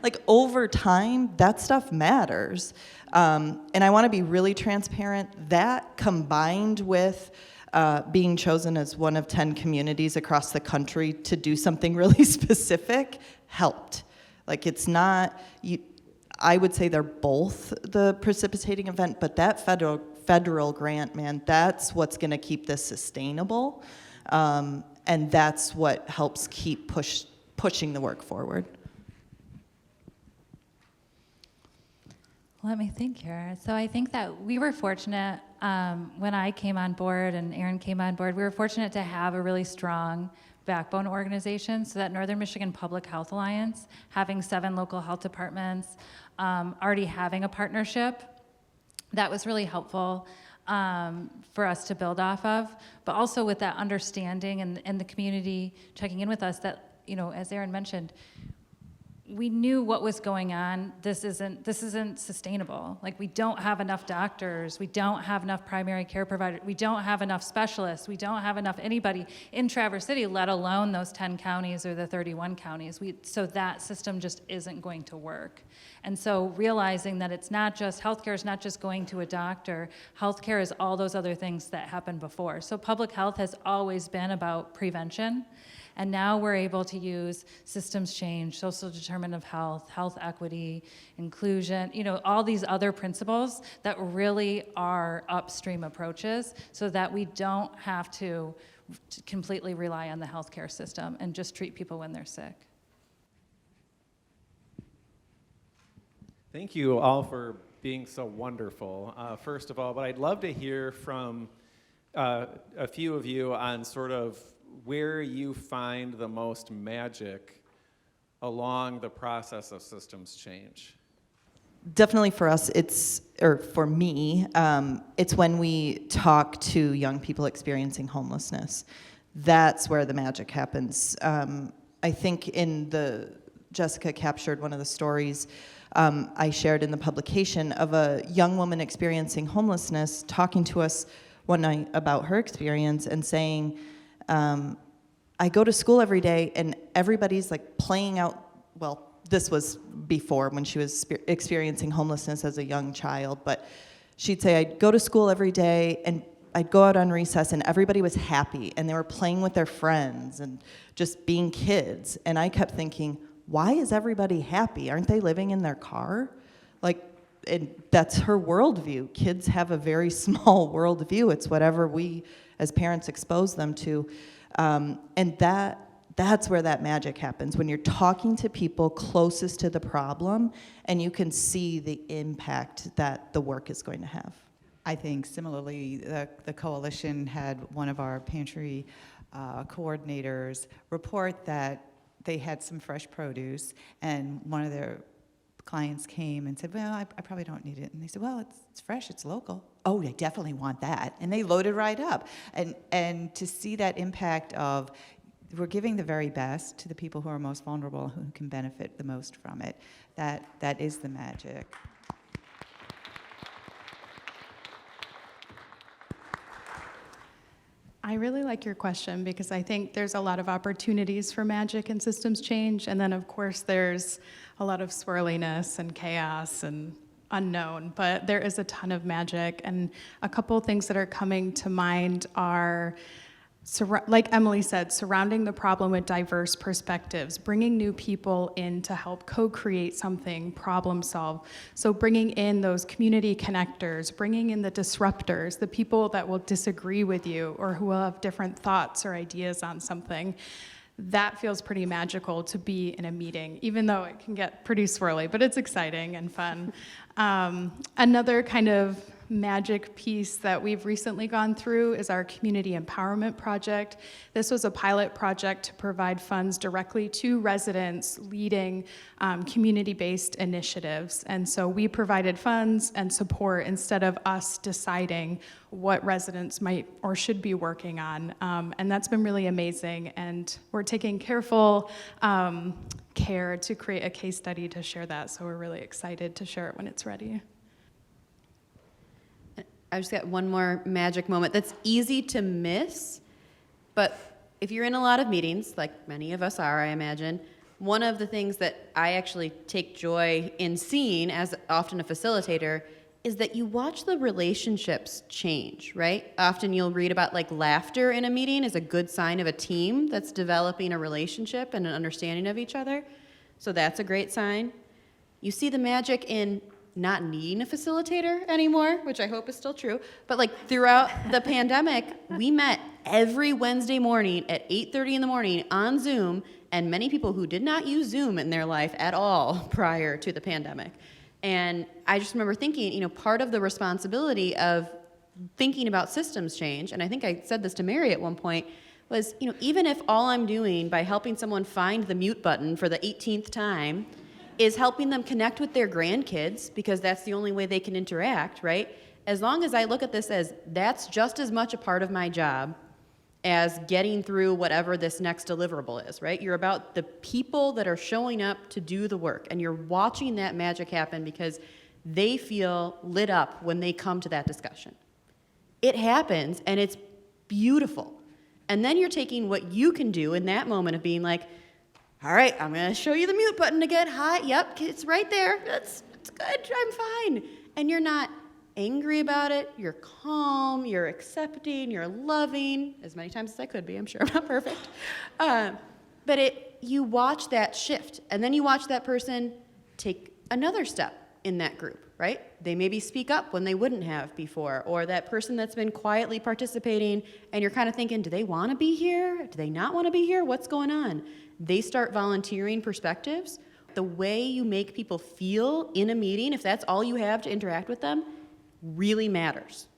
like over time, that stuff matters. And I want to be really transparent. That combined with being chosen as one of 10 communities across the country to do something really specific helped. Like it's not, I would say they're both the precipitating event, but that federal grant, man, that's what's going to keep this sustainable, and that's what helps keep pushing the work forward. Let me think here. So I think that we were fortunate when I came on board and Erin came on board, we were fortunate to have a really strong backbone organization, so that Northern Michigan Public Health Alliance, having 7 local health departments, already having a partnership, that was really helpful for us to build off of, but also with that understanding and the community checking in with us that, you know, as Erin mentioned, we knew what was going on. This isn't sustainable. Like, we don't have enough doctors, we don't have enough primary care providers, we don't have enough specialists, we don't have enough anybody in Traverse City, let alone those 10 counties or the 31 counties. So that system just isn't going to work. And so realizing that it's not just, healthcare is not just going to a doctor, healthcare is all those other things that happened before. So public health has always been about prevention. And now we're able to use systems change, social determinant of health, health equity, inclusion, all these other principles that really are upstream approaches so that we don't have to completely rely on the healthcare system and just treat people when they're sick. Thank you all for being so wonderful, first of all, but I'd love to hear from a few of you on sort of where you find the most magic along the process of systems change. Definitely for us, for me, it's when we talk to young people experiencing homelessness. That's where the magic happens. I think Jessica captured one of the stories I shared in the publication of a young woman experiencing homelessness talking to us one night about her experience and saying, I go to school every day and everybody's like playing out, well, this was before when she was experiencing homelessness as a young child, but she'd say, I'd go to school every day and I'd go out on recess and everybody was happy and they were playing with their friends and just being kids. And I kept thinking, why is everybody happy? Aren't they living in their car? And that's her worldview. Kids have a very small worldview. It's whatever we as parents expose them to. And that's where that magic happens, when you're talking to people closest to the problem and you can see the impact that the work is going to have. I think similarly, the coalition had one of our pantry coordinators report that they had some fresh produce, and one of their clients came and said, well, I probably don't need it. And they said, well, it's fresh, it's local. Oh, I definitely want that. And they loaded right up. And to see that impact of, we're giving the very best to the people who are most vulnerable, who can benefit the most from it, that is the magic. I really like your question because I think there's a lot of opportunities for magic and systems change, and then of course there's a lot of swirliness and chaos and unknown, but there is a ton of magic, and a couple of things that are coming to mind are, like Emily said, surrounding the problem with diverse perspectives, bringing new people in to help co-create something, problem solve. So bringing in those community connectors, bringing in the disruptors, the people that will disagree with you or who will have different thoughts or ideas on something. That feels pretty magical to be in a meeting, even though it can get pretty swirly, but it's exciting and fun. Another kind of magic piece that we've recently gone through is our community empowerment project. This was a pilot project to provide funds directly to residents leading community-based initiatives. And so we provided funds and support instead of us deciding what residents might or should be working on. And that's been really amazing. And we're taking careful care to create a case study to share that. So we're really excited to share it when it's ready. I just got one more magic moment that's easy to miss, but if you're in a lot of meetings, like many of us are, I imagine, one of the things that I actually take joy in seeing as often a facilitator is that you watch the relationships change, right? Often you'll read about like laughter in a meeting is a good sign of a team that's developing a relationship and an understanding of each other. So that's a great sign. You see the magic in not needing a facilitator anymore, which I hope is still true, but like throughout the pandemic, we met every Wednesday morning at 8:30 in the morning on Zoom, and many people who did not use Zoom in their life at all prior to the pandemic. And I just remember thinking, part of the responsibility of thinking about systems change, and I think I said this to Mary at one point, was, even if all I'm doing by helping someone find the mute button for the 18th time is helping them connect with their grandkids, because that's the only way they can interact, right? As long as I look at this as that's just as much a part of my job as getting through whatever this next deliverable is, right? You're about the people that are showing up to do the work, and you're watching that magic happen because they feel lit up when they come to that discussion. It happens, and it's beautiful. And then you're taking what you can do in that moment of being like, all right, I'm gonna show you the mute button again. Hi, yep, it's right there. It's good, I'm fine. And you're not angry about it, you're calm, you're accepting, you're loving, as many times as I could be, I'm sure I'm not perfect. But you watch that shift, and then you watch that person take another step in that group, right? They maybe speak up when they wouldn't have before, or that person that's been quietly participating, and you're kind of thinking, do they want to be here? Do they not want to be here? What's going on? They start volunteering perspectives. The way you make people feel in a meeting, if that's all you have to interact with them, really matters.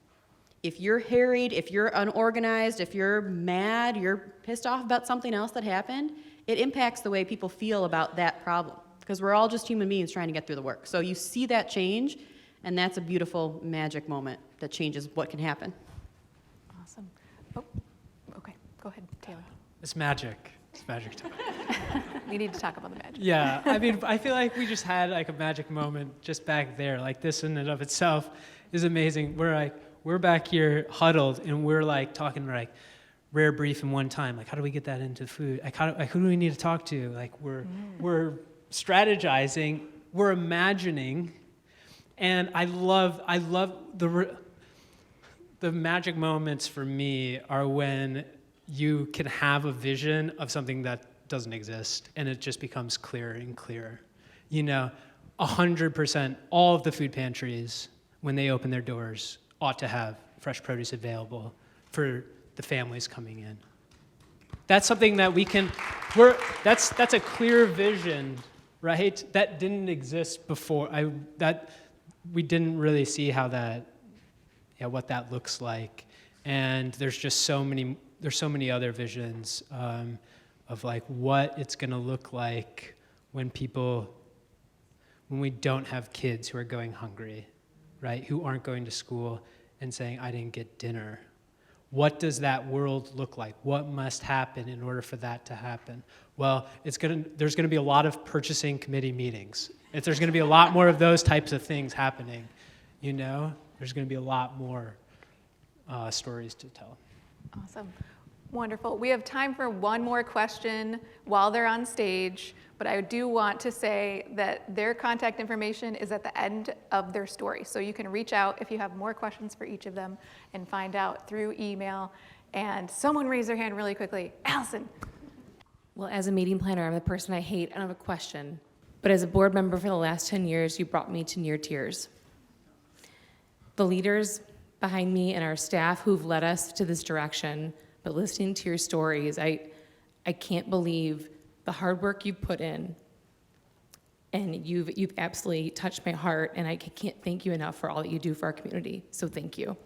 If you're harried, if you're unorganized, if you're mad, you're pissed off about something else that happened, it impacts the way people feel about that problem, because we're all just human beings trying to get through the work. So you see that change, and that's a beautiful magic moment that changes what can happen. Awesome. Oh, okay, go ahead, Taylor. It's magic. It's magic time. We need to talk about the magic. Yeah, I mean, I feel like we just had like a magic moment just back there. Like this in and of itself is amazing. We're back here huddled, and we're like talking like rare brief in one time. Like, how do we get that into food? Like, who do we need to talk to? Like, we're strategizing, we're imagining, and I love the magic moments for me are when you can have a vision of something that doesn't exist, and it just becomes clearer and clearer. 100%, all of the food pantries, when they open their doors, ought to have fresh produce available for the families coming in. That's something that that's a clear vision, right? That didn't exist before. We didn't really see how what that looks like. And there's just so many other visions of like what it's gonna look like when we don't have kids who are going hungry, right? Who aren't going to school and saying, I didn't get dinner. What does that world look like? What must happen in order for that to happen? Well, there's gonna be a lot of purchasing committee meetings. There's gonna be a lot more of those types of things happening, There's gonna be a lot more stories to tell. Awesome. Wonderful. We have time for one more question while they're on stage, but I do want to say that their contact information is at the end of their story. So you can reach out if you have more questions for each of them and find out through email. And someone raise their hand really quickly. Allison. Well, as a meeting planner, I'm the person I hate. I don't have a question. But as a board member for the last 10 years, you brought me to near tears. The leaders behind me and our staff who've led us to this direction, but listening to your stories, I can't believe the hard work you've put in, and you've absolutely touched my heart, and I can't thank you enough for all that you do for our community, so thank you.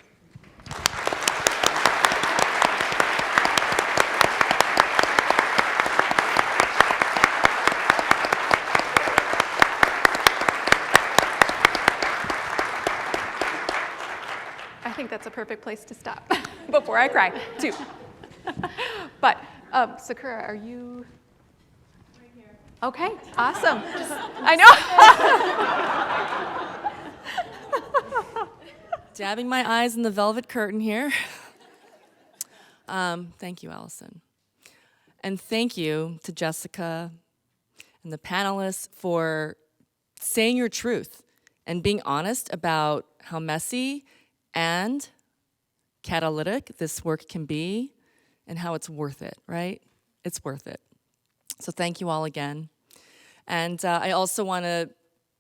I think that's a perfect place to stop before I cry, too. But Sakura, are you? Right here. Okay, awesome. I know. Dabbing my eyes in the velvet curtain here. Thank you, Allison. And thank you to Jessica and the panelists for saying your truth and being honest about how messy and catalytic this work can be and how it's worth it, right? It's worth it. So thank you all again. And I also want to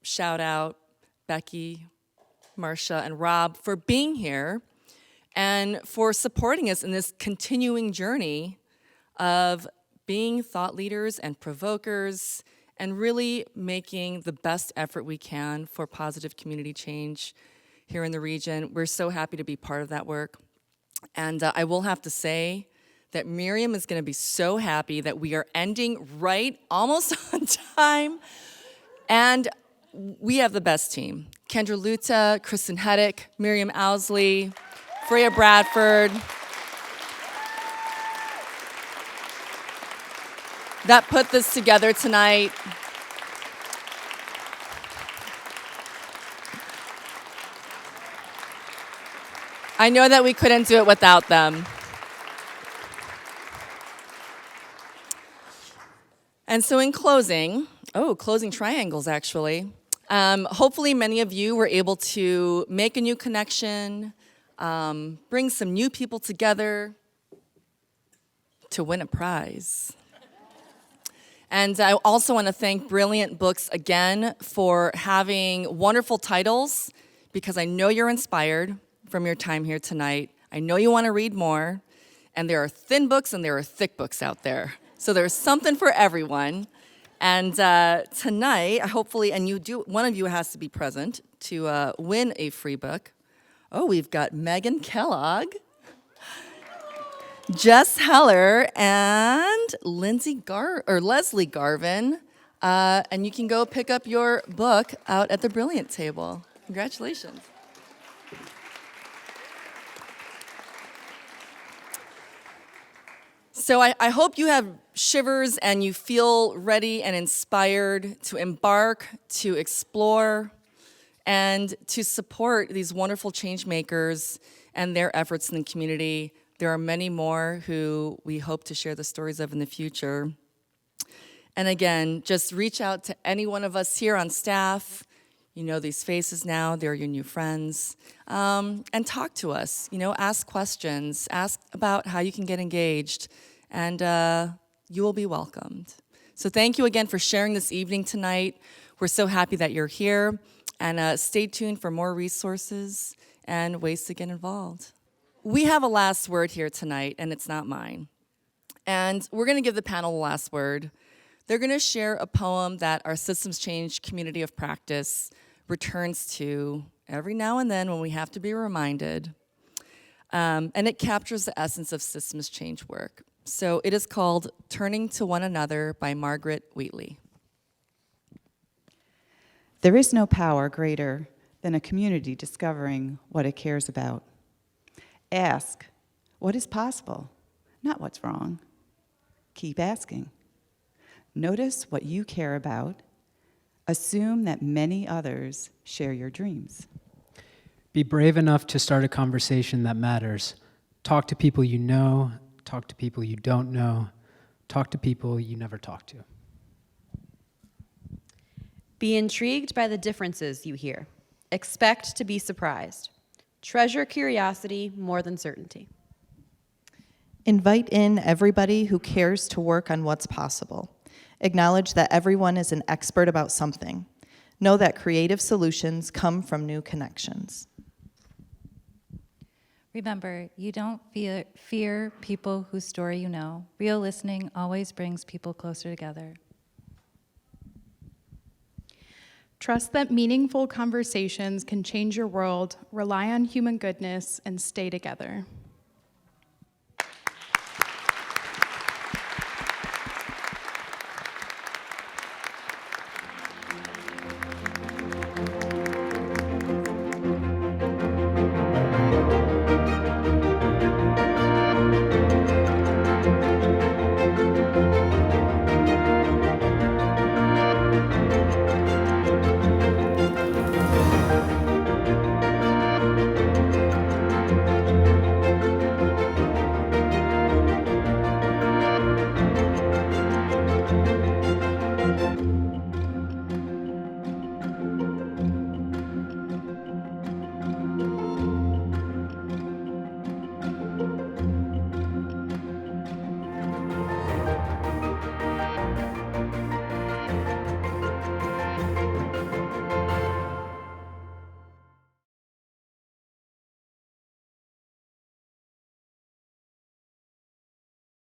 shout out Becky, Marcia, and Rob for being here and for supporting us in this continuing journey of being thought leaders and provokers and really making the best effort we can for positive community change here in the region. We're so happy to be part of that work. And I will have to say that Miriam is going to be so happy that we are ending right almost on time. And we have the best team. Kendra Luyt, Kristen Heddick, Miriam Owsley, Freya Bradford, that put this together tonight. I know that we couldn't do it without them. And so in closing, closing triangles actually, hopefully many of you were able to make a new connection, bring some new people together to win a prize. And I also want to thank Brilliant Books again for having wonderful titles, because I know you're inspired from your time here tonight. I know you want to read more, and there are thin books and there are thick books out there. So there's something for everyone. And tonight, hopefully, and one of you has to be present to win a free book. Oh, we've got Meghan Kellogg, Jess Heller, and Leslie Garvin. And you can go pick up your book out at the Brilliant table. Congratulations. So I hope you have shivers and you feel ready and inspired to embark, to explore, and to support these wonderful change makers and their efforts in the community. There are many more who we hope to share the stories of in the future. And again, just reach out to any one of us here on staff. You know these faces now, they're your new friends. And talk to us, ask questions, ask about how you can get engaged, and you will be welcomed. So thank you again for sharing this evening tonight. We're so happy that you're here, and stay tuned for more resources and ways to get involved. We have a last word here tonight, and it's not mine. And we're gonna give the panel the last word. They're gonna share a poem that our Systems Change community of practice returns to every now and then when we have to be reminded. And it captures the essence of systems change work. So it is called Turning to One Another by Margaret Wheatley. There is no power greater than a community discovering what it cares about. Ask, what is possible, not what's wrong. Keep asking. Notice what you care about. Assume that many others share your dreams. Be brave enough to start a conversation that matters. Talk to people you know, talk to people you don't know, talk to people you never talk to. Be intrigued by the differences you hear. Expect to be surprised. Treasure curiosity more than certainty. Invite in everybody who cares to work on what's possible. Acknowledge that everyone is an expert about something. Know that creative solutions come from new connections. Remember, you don't fear people whose story you know. Real listening always brings people closer together. Trust that meaningful conversations can change your world, rely on human goodness, and stay together.